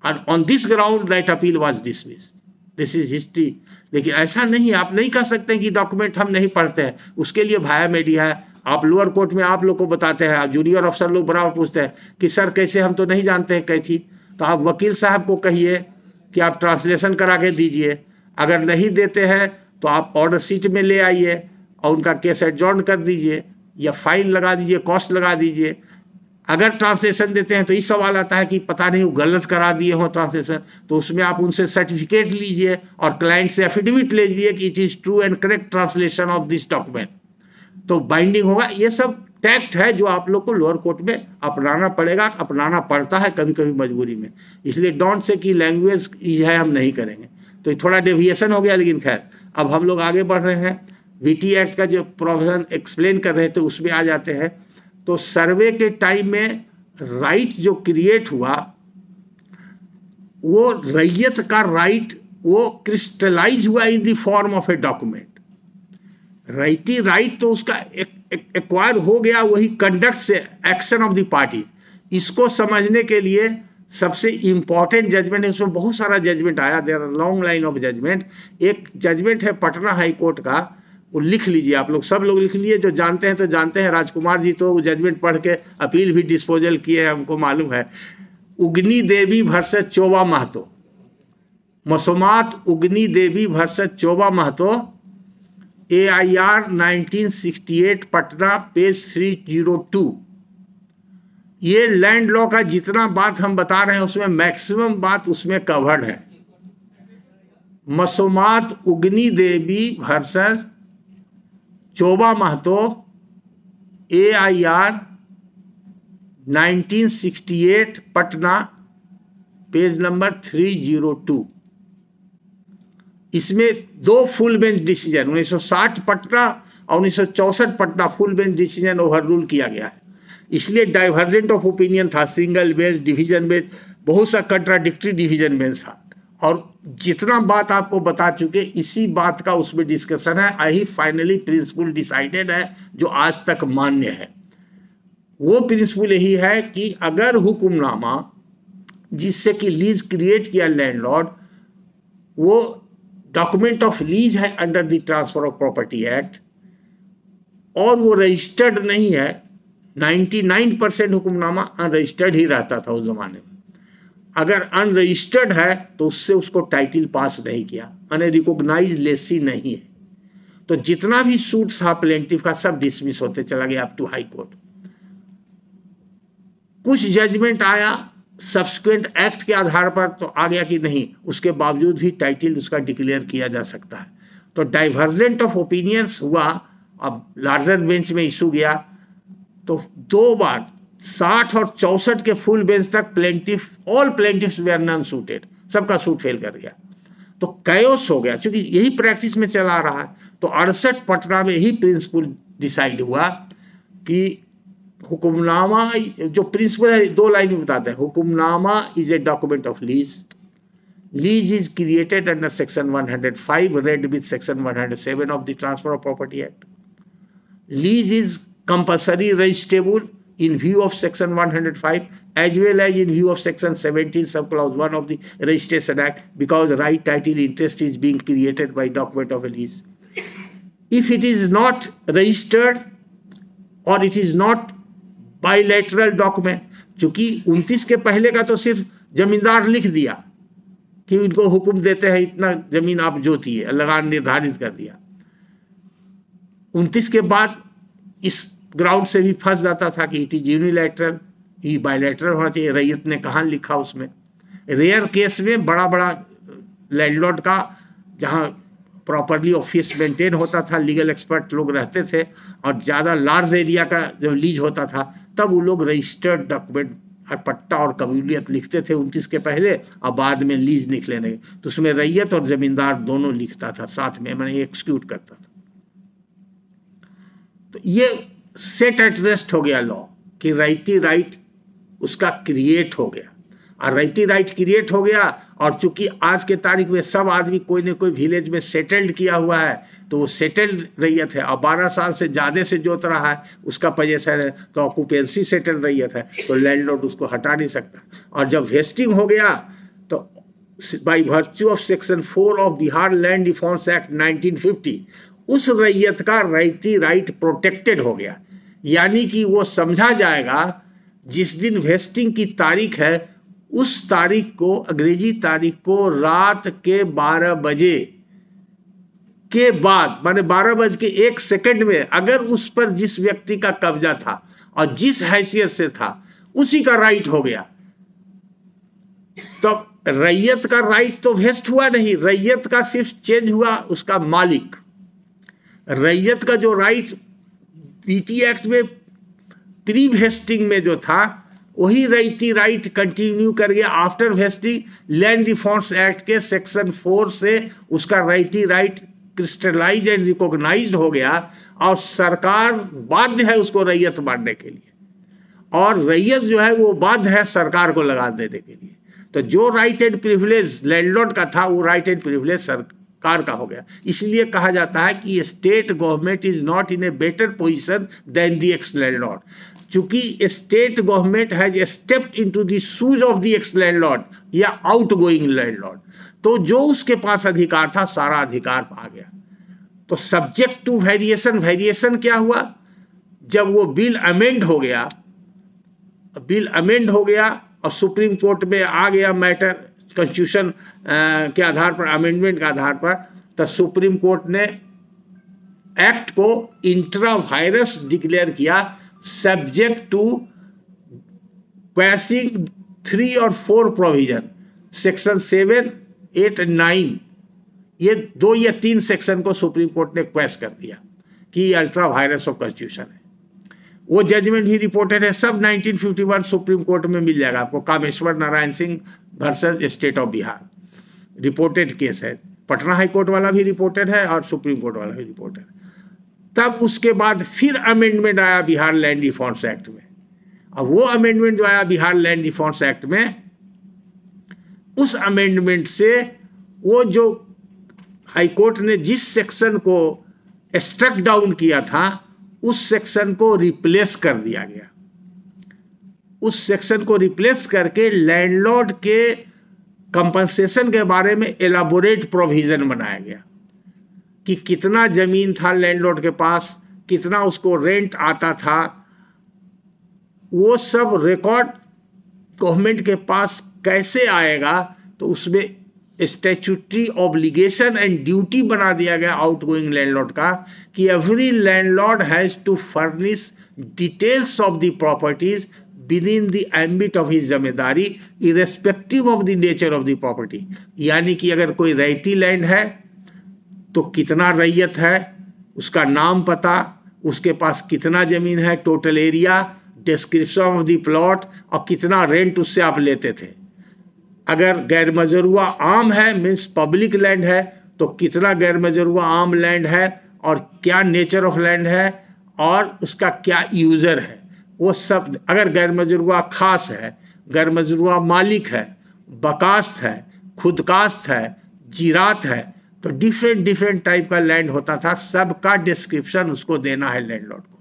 And on this ground, that appeal was dismissed. This is history. लेकिन ऐसा नहीं, आप नहीं कह सकते कि document हम नहीं पढ़ते हैं। उसके लिए भाया मीडिया है। आप लोअर कोर्ट में आप लोग को बताते हैं, जूनियर अफसर लोग बराबर पूछते हैं कि सर कैसे, हम तो नहीं जानते हैं कैथी। तो आप वकील साहब को कहिए कि आप ट्रांसलेशन करा के दीजिए। अगर नहीं देते हैं तो आप ऑर्डर शीट में ले आइए और उनका केस एडजॉर्न कर दीजिए या फाइन लगा दीजिए, कॉस्ट लगा दीजिए। अगर ट्रांसलेशन देते हैं तो इस सवाल आता है कि पता नहीं वो गलत करा दिए हो ट्रांसलेशन, तो उसमें आप उनसे सर्टिफिकेट लीजिए और क्लाइंट से एफिडेविट ले लीजिए कि it is true and correct translation of this document, तो बाइंडिंग होगा। ये सब टैक्ट है जो आप लोग को लोअर कोर्ट में अपनाना पड़ेगा, अपनाना पड़ता है कभी कभी मजबूरी में। इसलिए डोंट से कि लैंग्वेज है हम नहीं करेंगे, तो ये थोड़ा डेविएशन हो गया। लेकिन खैर अब हम लोग आगे बढ़ रहे हैं। वीटी एक्ट का जो प्रोविजन एक्सप्लेन कर रहे थे उसमें आ जाते हैं। तो सर्वे के टाइम में राइट जो क्रिएट हुआ, वो रैयत का राइट वो क्रिस्टलाइज हुआ in the form of a document. Righty right तो उसका एक्वायर हो गया वही कंडक्ट से, एक्शन ऑफ द पार्टीज। इसको समझने के लिए सबसे इंपॉर्टेंट जजमेंट है, उसमें बहुत सारा जजमेंट आया, there are long line of judgement. एक जजमेंट है पटना हाई कोर्ट का, वो लिख लीजिए, आप लोग सब लोग लिख लीजिए, जो जानते हैं तो जानते हैं। राजकुमार जी तो वो जजमेंट पढ़ के अपील भी डिस्पोजल किए हैं, हमको मालूम है। Ugni Devi versus Choba Mahto, Musammat Ugni Devi versus Choba Mahto, AIR 1968 Patna, page 302। ये लैंड लॉ का जितना बात हम बता रहे हैं उसमें मैक्सिमम बात उसमें कवर्ड है। Musammat Ugni Devi versus Choba Mahto, AIR 1968 Patna, page number 302। इसमें दो फुल बेंच डिसीजन 1960 पटना और 1964 Patna full bench decision overrule किया गया है। इसलिए डाइवर्जेंट ऑफ ओपिनियन था, सिंगल बेंच, डिवीजन बेंच, बहुत सा कंट्राडिक्टरी डिवीजन बेंच था। और जितना बात आपको बता चुके इसी बात का उसमें डिस्कशन है। यही फाइनली प्रिंसिपल डिसाइडेड है जो आज तक मान्य है। वो प्रिंसिपल यही है कि अगर हुक्मनामा जिससे कि लीज क्रिएट किया लैंडलॉर्ड, वो डॉक्यूमेंट ऑफ लीज है under the transfer of property act, और वो रजिस्टर्ड नहीं है, 99% हुक्मनामा अनरजिस्टर्ड ही रहता था उस जमाने में। अगर अनरजिस्टर्ड है तो उससे उसको टाइटल पास नहीं किया, अनरिकॉग्नाइज लेसी नहीं है, तो जितना भी सूट था प्लेंटिफ का सब डिसमिस होते चला गया अप टू हाई कोर्ट। कुछ जजमेंट आया सब्सिक्वेंट एक्ट के आधार पर तो आ गया कि नहीं, उसके बावजूद भी टाइटल उसका डिक्लेयर किया जा सकता है। तो डाइवर्जेंट ऑफ ओपिनियंस हुआ। अब लार्जर बेंच में इशू गया तो दो बार 60 और 64 के फुल बेंच तक plaintiff, all plaintiffs were non suited, सबका सूट फेल कर गया। तो कैओस हो गया, क्योंकि यही प्रैक्टिस में चला रहा है। तो 68 पटना में ही प्रिंसिपल डिसाइड हुआ कि हुक्मनामा, जो प्रिंसिपल है दो लाइन में बताते हैं, हुक्मनामा is a document of lease, lease is created under section 105 read with section 107 of the transfer of property act. Lease is compulsory registrable in view of section 105 as well as in view of section 17 subclause 1 of the registration act, because right title interest is being created by document of a lease. If it is not registered or it is not bilateral document, चूंकि 29 के पहले का तो सिर्फ जमींदार लिख दिया कि उनको हुक्म देते हैं इतना जमीन आप जोतिए, लगान निर्धारित कर दिया। 29 के बाद इस ग्राउंड से भी फंस जाता था कि इट इज यूनिलैटरल, ये बायलैटरल होना चाहिए। रैयत ने कहाँ लिखा उसमें। रेयर केस में बड़ा बड़ा लैंडलॉर्ड का जहाँ प्रॉपरली ऑफिस मेंटेन होता था, लीगल एक्सपर्ट लोग रहते थे, और ज़्यादा लार्ज एरिया का जब लीज होता था तब वो लोग रजिस्टर्ड डॉक्यूमेंट और पट्टा और कबूलियत लिखते थे 29 के पहले, और बाद में लीज निकले नहीं तो उसमें रैयत और जमींदार दोनों लिखता था साथ में, मैंने एक्सिक्यूट करता था। तो ये सेट एट रेस्ट हो गया लॉ कि राइटी राइट उसका क्रिएट हो गया, और राइटी राइट क्रिएट हो गया। और चूंकि आज के तारीख में सब आदमी कोई न कोई विलेज में सेटल्ड किया हुआ है, तो वो सेटल्ड रैयत है, और 12 साल से ज़्यादा से जोत रहा है उसका पोजीशन है, तो ऑक्यूपेंसी सेटल्ड रैयत है, तो लैंडलॉर्ड उसको हटा नहीं सकता। और जब वेस्टिंग हो गया तो by virtue of section 4 of Bihar land reforms act 1950, उस रैयत का राइटी राइट प्रोटेक्टेड हो गया। यानी कि वो समझा जाएगा जिस दिन वेस्टिंग की तारीख है उस तारीख को, अंग्रेजी तारीख को रात के 12 बजे के बाद, माने 12:01 में अगर उस पर जिस व्यक्ति का कब्जा था और जिस हैसियत से था उसी का राइट हो गया, तो रैयत का राइट तो वेस्ट हुआ नहीं, रैयत का सिर्फ चेंज हुआ उसका मालिक। रैयत का जो राइट पीटी एक्ट में प्री वेस्टिंग में जो था वही रैयती राइट कंटिन्यू कर गया after wasting. Land reforms act के सेक्शन 4 से उसका रैयती राइट क्रिस्टलाइज एंड रिकॉग्नाइज्ड हो गया और सरकार बाध्य है उसको रैयत बांटने के लिए, और रैयत जो है वो बाध्य है सरकार को लगा देने के लिए। तो जो राइट एंड प्रिविलेज लैंडलॉर्ड का था वो राइट एंड प्रिविलेज सरकार का हो गया। इसलिए कहा जाता है कि state government is not in a better position than the ex landlord, चूंकि state government has stepped into the shoes of the ex landlord या आउट गोइंग लैंडलॉर्ड, तो जो उसके पास अधिकार था सारा अधिकार आ गया। तो सब्जेक्ट टू वेरिएशन, वेरिएशन क्या हुआ, जब वो बिल अमेंड हो गया, बिल अमेंड हो गया और सुप्रीम कोर्ट में आ गया मैटर कॉन्स्टिट्यूशन के आधार पर, अमेंडमेंट के आधार पर, तो सुप्रीम कोर्ट ने एक्ट को इंट्रा वायरस डिक्लेयर किया सब्जेक्ट टू क्वैशिंग 3 और 4 प्रोविजन, सेक्शन 7, 8 और 9, ये 2 या 3 सेक्शन को सुप्रीम कोर्ट ने क्वैश कर दिया कि अल्ट्रा वायरस ऑफ कॉन्स्टिट्यूशन है। वो जजमेंट भी रिपोर्टेड है, सब 1951 सुप्रीम कोर्ट में मिल जाएगा आपको। Kameshwar Narayan Singh versus state of Bihar reported case है, पटना हाई कोर्ट वाला भी रिपोर्टेड है और सुप्रीम कोर्ट वाला भी रिपोर्टेड। तब उसके बाद फिर अमेंडमेंट आया बिहार लैंड रिफॉर्म्स एक्ट में, और वो अमेंडमेंट जो आया बिहार लैंड रिफॉर्म्स एक्ट में, उस अमेंडमेंट से वो जो हाई कोर्ट ने जिस सेक्शन को स्ट्रक डाउन किया था उस सेक्शन को रिप्लेस कर दिया गया। उस सेक्शन को रिप्लेस करके लैंडलॉर्ड के कंपनसेशन के बारे में एलाबोरेट प्रोविजन बनाया गया कि कितना जमीन था लैंडलॉर्ड के पास, कितना उसको रेंट आता था, वो सब रिकॉर्ड गवर्नमेंट के पास कैसे आएगा। तो उसमें स्टैट्यूटरी ऑब्लिगेशन एंड ड्यूटी बना दिया गया आउटगोइंग लैंडलॉर्ड का कि every landlord has to furnish details of the properties within the ambit of his जिम्मेदारी irrespective of the nature of the property. यानी कि अगर कोई रैयती लैंड है तो कितना रैयत है, उसका नाम पता, उसके पास कितना जमीन है, total area, description of the plot और कितना रेंट उससे आप लेते थे। अगर गैर मजरूआ आम है मीन्स पब्लिक लैंड है तो कितना गैर मजरूआ आम लैंड है और क्या नेचर ऑफ लैंड है और उसका क्या यूज़र है, वो सब। अगर गैर मजरूआ खास है, गैर मजरूआ मालिक है, बकास्त है, खुदकास्त है, जीरात है, तो डिफरेंट टाइप का लैंड होता था, सबका डिस्क्रिप्शन उसको देना है लैंडलॉर्ड को।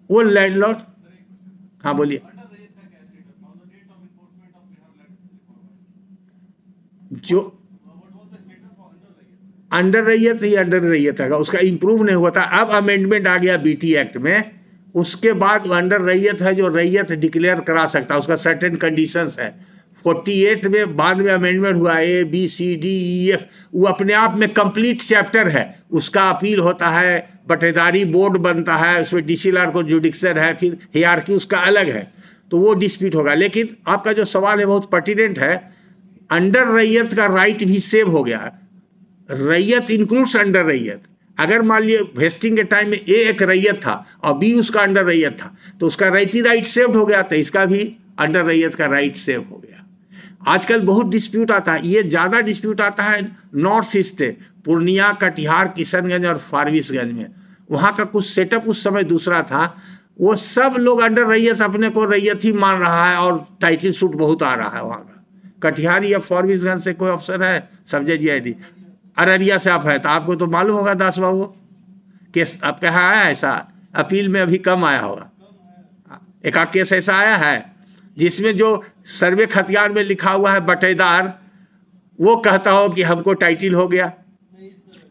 वो लैंडलॉर्ड, हाँ बोलिए। जो अंडर रैयत ही अंडर रैयत है, उसका इंप्रूव नहीं हुआ था। अब अमेंडमेंट आ गया बीटी एक्ट में, उसके बाद अंडर रैयत है जो रैयत डिक्लेयर करा सकता है, उसका सर्टेन कंडीशंस है। 48 में बाद में अमेंडमेंट हुआ, ABCDEF, वो अपने आप में कंप्लीट चैप्टर है, उसका अपील होता है, बटेदारी बोर्ड बनता है, उसमें DCLR को जुडिक्शन है, फिर हियरार्की उसका अलग है, तो वो डिस्प्यूट होगा। लेकिन आपका जो सवाल है बहुत पर्टिनेंट है, अंडर रैयत का राइट भी सेव हो गया। रैयत इंक्लूड्स अंडर रैयत। अगर मान लिया वेस्टिंग के टाइम में A एक रैयत था और B उसका अंडर रैयत था तो उसका रैयती राइट सेव्ड हो गया, तो इसका भी अंडर रैयत का राइट सेव हो गया। आजकल बहुत डिस्प्यूट आता है, ये ज़्यादा डिस्प्यूट आता है नॉर्थ ईस्ट से, पूर्णिया, कटिहार, किशनगंज और फारबिसगंज में। वहाँ का कुछ सेटअप उस समय दूसरा था, वो सब लोग अंडर रैयत अपने को रैयत ही मान रहा है और टाइटल सूट बहुत आ रहा है वहाँ का। कटिहार या फारबिसगंज से कोई अफसर है? सब्जेक्ट जी अररिया से आप है तो आपको तो मालूम होगा दास बाबू, केस आपके यहाँ आया ऐसा? अपील में अभी कम आया होगा, एक आध केस ऐसा आया है जिसमें जो सर्वे खतियान में लिखा हुआ है बटेदार, वो कहता हो कि हमको टाइटिल हो गया।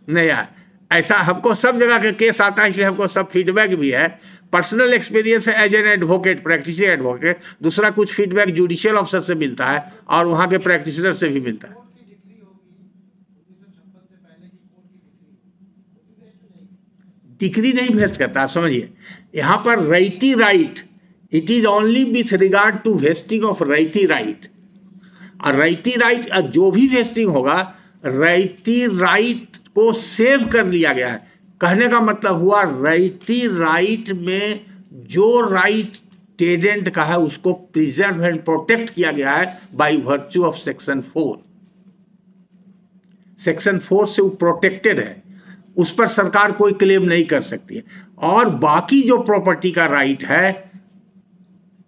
नहीं यार, ऐसा हमको सब जगह का केस आता है, इसलिए हमको सब फीडबैक भी है। पर्सनल एक्सपीरियंस है as an advocate, practising advocate. दूसरा कुछ फीडबैक जुडिशियल ऑफिसर से मिलता है और वहाँ के प्रैक्टिशनर से भी मिलता है। डिग्री नहीं वेस्ट करता, आप समझिए। यहाँ पर raiyati right, it is only with regard to vesting of raiyati right. और राइटी राइट जो भी वेस्टिंग होगा, राइटी राइट को सेव कर लिया गया है। कहने का मतलब हुआ राइटी राइट में जो राइट टेनेंट का है उसको प्रिजर्व एंड प्रोटेक्ट किया गया है by virtue of section 4। Section 4 से वो प्रोटेक्टेड है, उस पर सरकार कोई क्लेम नहीं कर सकती है। और बाकी जो प्रॉपर्टी का राइट है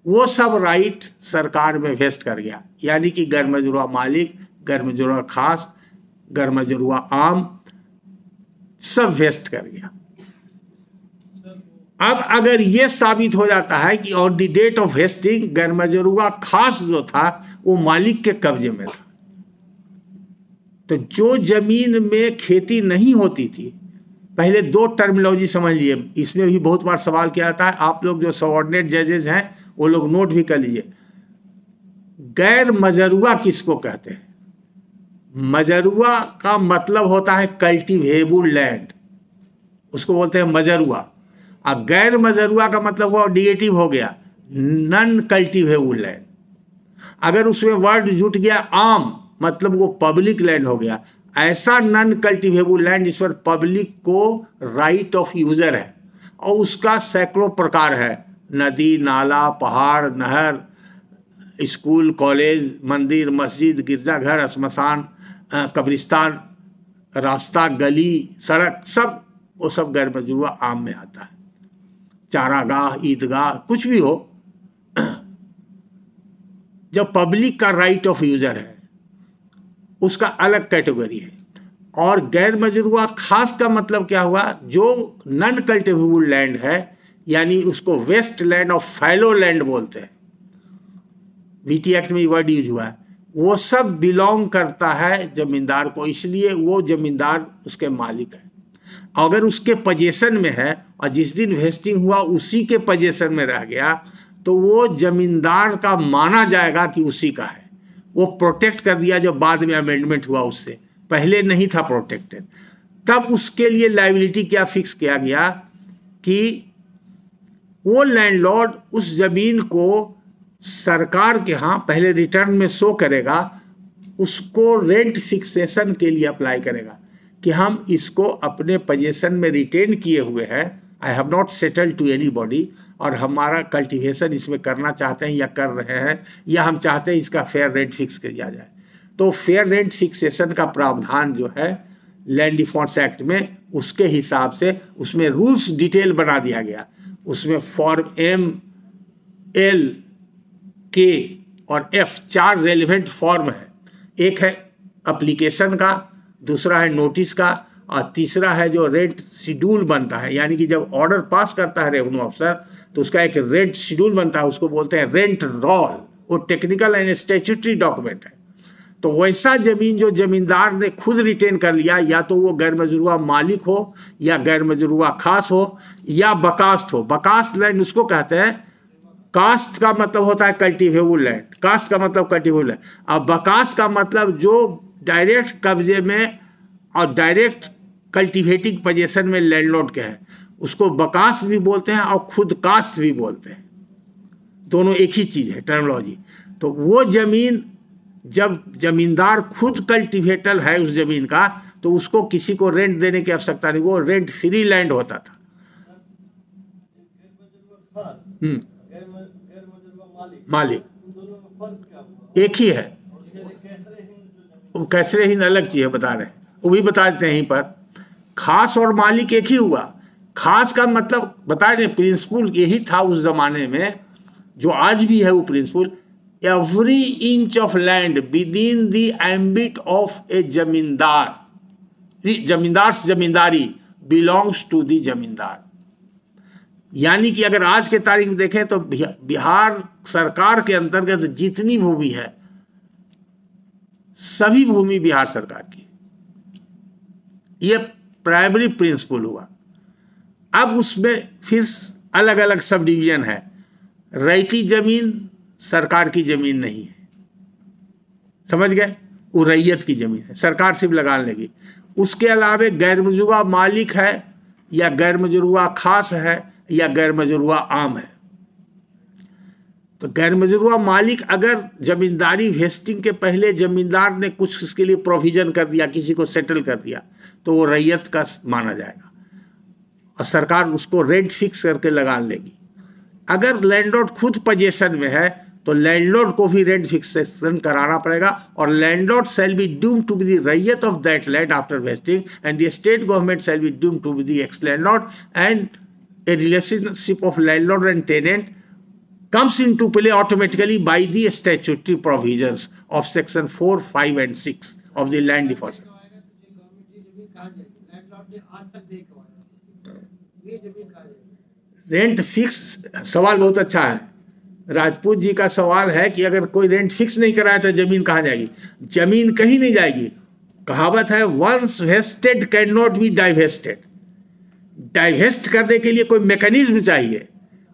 वो सब राइट सरकार में वेस्ट कर गया, यानी कि गैरमजरूआ मालिक, गैरमजरूआ खास, गैरमजरूआ आम सब वेस्ट कर गया। अब अगर ये साबित हो जाता है कि on the date of vesting गैरमजरूआ खास जो था वो मालिक के कब्जे में था, तो जो जमीन में खेती नहीं होती थी, पहले दो टर्मिनोलॉजी समझ लिए, इसमें भी बहुत बार सवाल किया जाता है। आप लोग जो सबऑर्डिनेट जजेस हैं वो लोग नोट भी कर लीजिए। गैर मजरूआ किसको कहते हैं? मजरूआ का मतलब होता है कल्टीवेबल लैंड, उसको बोलते हैं मजरूआ। और गैर मजरूआ का मतलब हुआ निगेटिव हो गया, नॉन कल्टीवेबल लैंड। अगर उसमें वर्ड जुट गया आम, मतलब वो पब्लिक लैंड हो गया। ऐसा नॉन कल्टीवेबल लैंड जिस पर पब्लिक को राइट ऑफ यूजर है, और उसका सैकड़ों प्रकार है, नदी, नाला, पहाड़, नहर, स्कूल, कॉलेज, मंदिर, मस्जिद, गिरजाघर, श्मशान, कब्रिस्तान, रास्ता, गली, सड़क, सब वो सब गैर मजरूआ आम में आता है। चारागाह, ईदगाह, कुछ भी हो, जब पब्लिक का राइट ऑफ यूजर है उसका अलग कैटेगरी है। और गैर मजरूआ खास का मतलब क्या हुआ? जो नॉन कल्टिवेबल लैंड है, यानी उसको waste land of fallow land बोलते हैं, बीटी एक्ट में वर्ड यूज हुआ है, वो सब बिलोंग करता है जमींदार को, इसलिए वो जमींदार उसके मालिक है। अगर उसके पोजीशन में है और जिस दिन वेस्टिंग हुआ उसी के पोजीशन में रह गया, तो वो जमींदार का माना जाएगा कि उसी का है। वो प्रोटेक्ट कर दिया, जब बाद में अमेंडमेंट हुआ, उससे पहले नहीं था प्रोटेक्टेड। तब उसके लिए लायबिलिटी क्या फिक्स किया गया कि वो लैंडलॉर्ड उस जमीन को सरकार के यहाँ पहले रिटर्न में शो करेगा, उसको रेंट फिक्सेशन के लिए अप्लाई करेगा कि हम इसको अपने पोजीशन में रिटेन किए हुए हैं, I have not settled to anybody, और हमारा कल्टीवेशन इसमें करना चाहते हैं या कर रहे हैं, या हम चाहते हैं इसका फेयर रेंट फिक्स किया जाए। तो फेयर रेंट फिक्सेशन का प्रावधान जो है लैंड डिफॉल्ट्स एक्ट में, उसके हिसाब से उसमें रूल्स डिटेल बना दिया गया। उसमें फॉर्म M, L, K और F 4 रेलिवेंट फॉर्म है। एक है एप्लीकेशन का, दूसरा है नोटिस का, और तीसरा है जो रेंट शेड्यूल बनता है, यानी कि जब ऑर्डर पास करता है रेवेन्यू अफसर तो उसका एक रेंट शेड्यूल बनता है, उसको बोलते हैं रेंट रोल। वो टेक्निकल एंड स्टैट्यूटरी डॉक्यूमेंट है। तो वैसा जमीन जो जमींदार ने खुद रिटेन कर लिया, या तो वो गैर मजरूआ मालिक हो, या गैर मजरूआ खास हो, या बकास्त हो। बकास्त लैंड उसको कहते हैं। कास्ट का मतलब होता है कल्टीवेबल लैंड, कास्ट का मतलब कल्टीवेबल लैंड। अब बकास्त का मतलब जो डायरेक्ट कब्जे में और डायरेक्ट कल्टीवेटिंग पोजीशन में लैंडलॉर्ड के है, उसको बकास्त भी बोलते हैं और खुद कास्ट भी बोलते हैं। दोनों एक ही चीज़ है, टर्मिनोलॉजी। तो वो जमीन जब जमींदार खुद कल्टीवेटर है उस जमीन का, तो उसको किसी को रेंट देने की आवश्यकता नहीं, वो रेंट फ्री लैंड होता था। मालिक एक ही है, कैसरे हिंद अलग चीज है, बता रहे हैं, वो भी बता देते हैं यहीं पर। खास और मालिक एक ही हुआ। खास का मतलब बता रहे, प्रिंसिपल यही था उस जमाने में, जो आज भी है वो principle, every inch of land within the ambit of a zamindar, zamindar zamindari belongs to the जमींदार। यानी कि अगर आज के तारीख में देखें तो बिहार सरकार के अंतर्गत जितनी भूमि है सभी भूमि बिहार सरकार की, यह प्राइमरी प्रिंसिपल हुआ। अब उसमें फिर अलग अलग सब डिवीजन है। रैयती जमीन सरकार की जमीन नहीं है, समझ गए, वो रैयत की जमीन है, सरकार सिर्फ लगाने लगी। उसके अलावे गैर मजरूआ मालिक है या गैर मजरूआ खास है या गैर मजरूआ आम है। तो गैर मजरूआ मालिक अगर जमींदारी वेस्टिंग के पहले जमींदार ने कुछ उसके लिए प्रोविजन कर दिया, किसी को सेटल कर दिया, तो वो रैयत का माना जाएगा और सरकार उसको रेंट फिक्स करके लगा लेगी। अगर लैंडलॉर्ड खुद पोजीशन में है तो लैंडलॉर्ड को भी रेंट फिक्सेशन कराना पड़ेगा और landlord shall be doomed to be the raiyat of that land after vesting and the state government shall be doomed to be the ex landlord and a relationship of landlord and tenant comes into play automatically by the statutory provisions of section 4, 5 and 6 of the land devolution. Rent fix, सवाल बहुत अच्छा है। राजपूत जी का सवाल है कि अगर कोई रेंट फिक्स नहीं कराया तो जमीन कहाँ जाएगी? जमीन कहीं नहीं जाएगी। कहावत है once vested cannot be divested. Divest करने के लिए कोई मैकेनिज्म चाहिए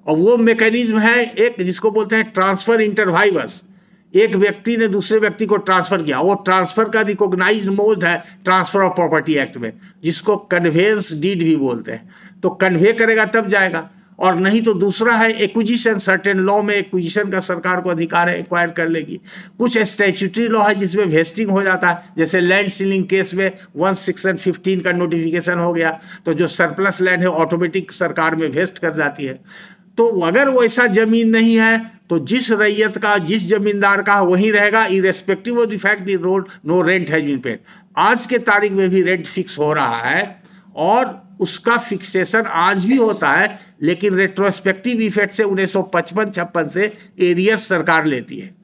और वो मैकेनिज्म है एक जिसको बोलते हैं ट्रांसफर इंटरवाइवस। एक व्यक्ति ने दूसरे व्यक्ति को ट्रांसफर किया, वो ट्रांसफर का रिकॉग्नाइज्ड मोड है ट्रांसफर ऑफ प्रॉपर्टी एक्ट में, जिसको कन्वेंस डीड भी बोलते हैं। तो कन्वे करेगा तब जाएगा, और नहीं तो दूसरा है एक्विजिशन। सर्टेन लॉ में एक्विजिशन का सरकार को अधिकार है, एक्वायर कर लेगी। कुछ स्टैट्यूटरी लॉ है जिसमें वेस्टिंग हो जाता है, जैसे लैंड सीलिंग केस में 1 सेक्शन 15 का नोटिफिकेशन हो गया तो जो सरप्लस लैंड है ऑटोमेटिक सरकार में वेस्ट कर जाती है। तो अगर वैसा जमीन नहीं है तो जिस रैयत का, जिस जमींदार का वही रहेगा, irrespective of the fact the road no rent has been paid. आज के तारीख में भी रेंट फिक्स हो रहा है और उसका फिक्सेशन आज भी होता है, लेकिन रेट्रोस्पेक्टिव इफेक्ट से 1955-56 से एरियस सरकार लेती है।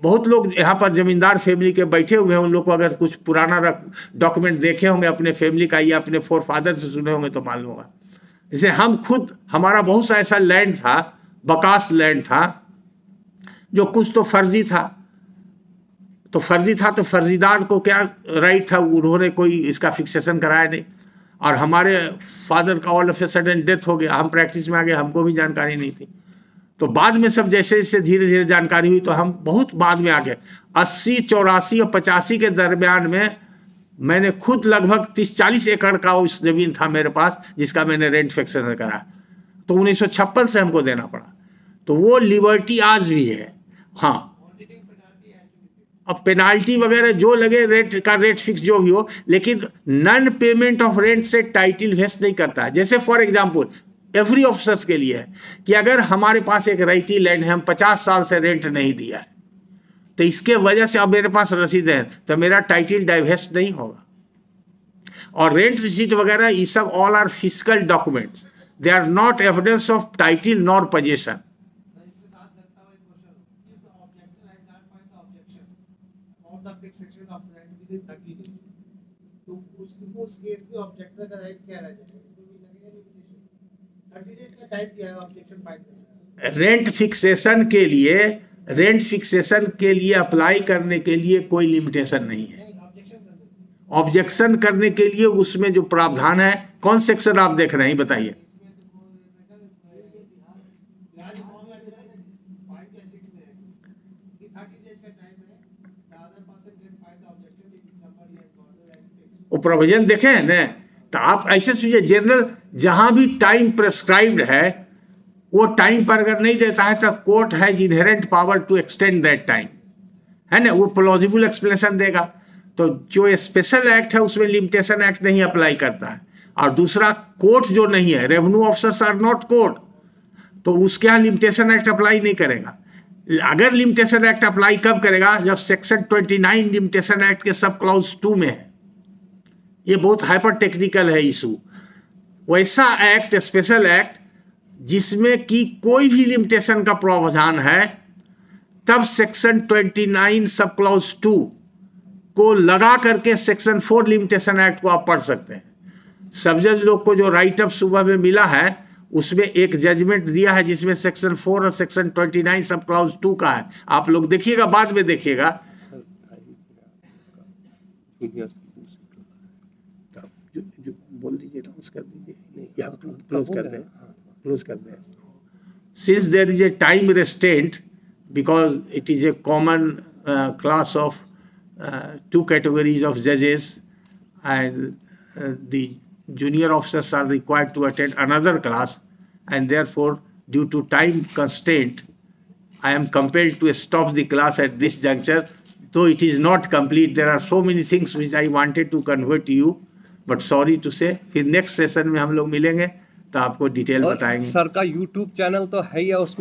बहुत लोग यहाँ पर जमींदार फैमिली के बैठे हुए हैं, उन लोग को अगर कुछ पुराना डॉक्यूमेंट देखे होंगे अपने फैमिली का या अपने फोर फादर से सुने होंगे तो मालूम होगा। जैसे हम खुद, हमारा बहुत सा ऐसा लैंड था, बकास लैंड था, जो कुछ तो फर्जी था। तो फर्जीदार को क्या राइट था, उन्होंने कोई इसका फिक्सेशन कराया नहीं। और हमारे फादर का all of a sudden death हो गया, हम प्रैक्टिस में आ गए, हमको भी जानकारी नहीं थी। तो बाद में सब जैसे जैसे धीरे धीरे जानकारी हुई तो हम बहुत बाद में आ गए। 80, 84 और 85 के दरमियान में मैंने खुद लगभग 30-40 एकड़ का उस जमीन था मेरे पास, जिसका मैंने रेंट फिक्सेशन करा। तो 1956 से हमको देना पड़ा। तो वो लिबर्टी आज भी है। हाँ, अब पेनाल्टी वगैरह जो लगे, रेट फिक्स जो भी हो, लेकिन नॉन पेमेंट ऑफ रेंट से टाइटल वेस्ट नहीं करता है। जैसे फॉर एग्जांपल एवरी ऑफिसर्स के लिए है कि अगर हमारे पास एक रैयती लैंड है, हम 50 साल से रेंट नहीं दिया है, तो इसके वजह से अब मेरे पास रसीद है, तो मेरा टाइटल डाइवेस्ट नहीं होगा। और रेंट रिसीट वगैरह ये सब all are physical documents, they are not evidence of title nor possession. Rent fixation के लिए अप्लाई करने के लिए कोई लिमिटेशन नहीं है। ऑब्जेक्शन करने के लिए उसमें जो प्रावधान है, कौन सेक्शन आप देख रहे हैं बताइए? वो प्रोविजन देखे हैं ना, तो आप ऐसे सोचिए, जनरल जहां भी टाइम प्रेस्क्राइब्ड है वो टाइम पर अगर नहीं देता है तो court has inherent power to extend that time, है ना, वो प्लॉजिबल एक्सप्लेनेशन देगा। तो जो स्पेशल एक्ट है उसमें लिमिटेशन एक्ट नहीं अप्लाई करता है। और दूसरा, कोर्ट जो नहीं है, revenue officers are not court, तो उसके यहाँ लिमिटेशन एक्ट अप्लाई नहीं करेगा। अगर लिमिटेशन एक्ट अप्लाई कब करेगा? जब सेक्शन 29 लिमिटेशन एक्ट के सब क्लॉज 2 में है। ये बहुत हाइपर टेक्निकल है इशू। वैसा एक्ट, स्पेशल एक्ट, जिसमें कि कोई भी लिमिटेशन का प्रावधान है, तब सेक्शन 29 सब क्लॉज 2 को लगा करके सेक्शन 4 लिमिटेशन एक्ट को आप पढ़ सकते हैं। सब जज लोग को जो राइट अप सुबह में मिला है उसमें एक जजमेंट दिया है जिसमें सेक्शन 4 और सेक्शन 29 सब क्लॉज 2 का है, आप लोग देखिएगा, बाद में देखिएगा। जो बोल दीजिए, क्लोज कर दीजिए, क्लोज कर दें, क्लोज कर दें। Since there is a time restraint, because it is a common class of 2 categories of judges, and the junior officers are required to attend another class, and therefore due to time constraint I am compelled to stop the class at this juncture. Though it is not complete, there are so many things which I wanted to convey to you, but sorry to say, फिर next session में हम लोग मिलेंगे तो आपको detail बताएंगे। Sir का YouTube channel तो है ही, उसमें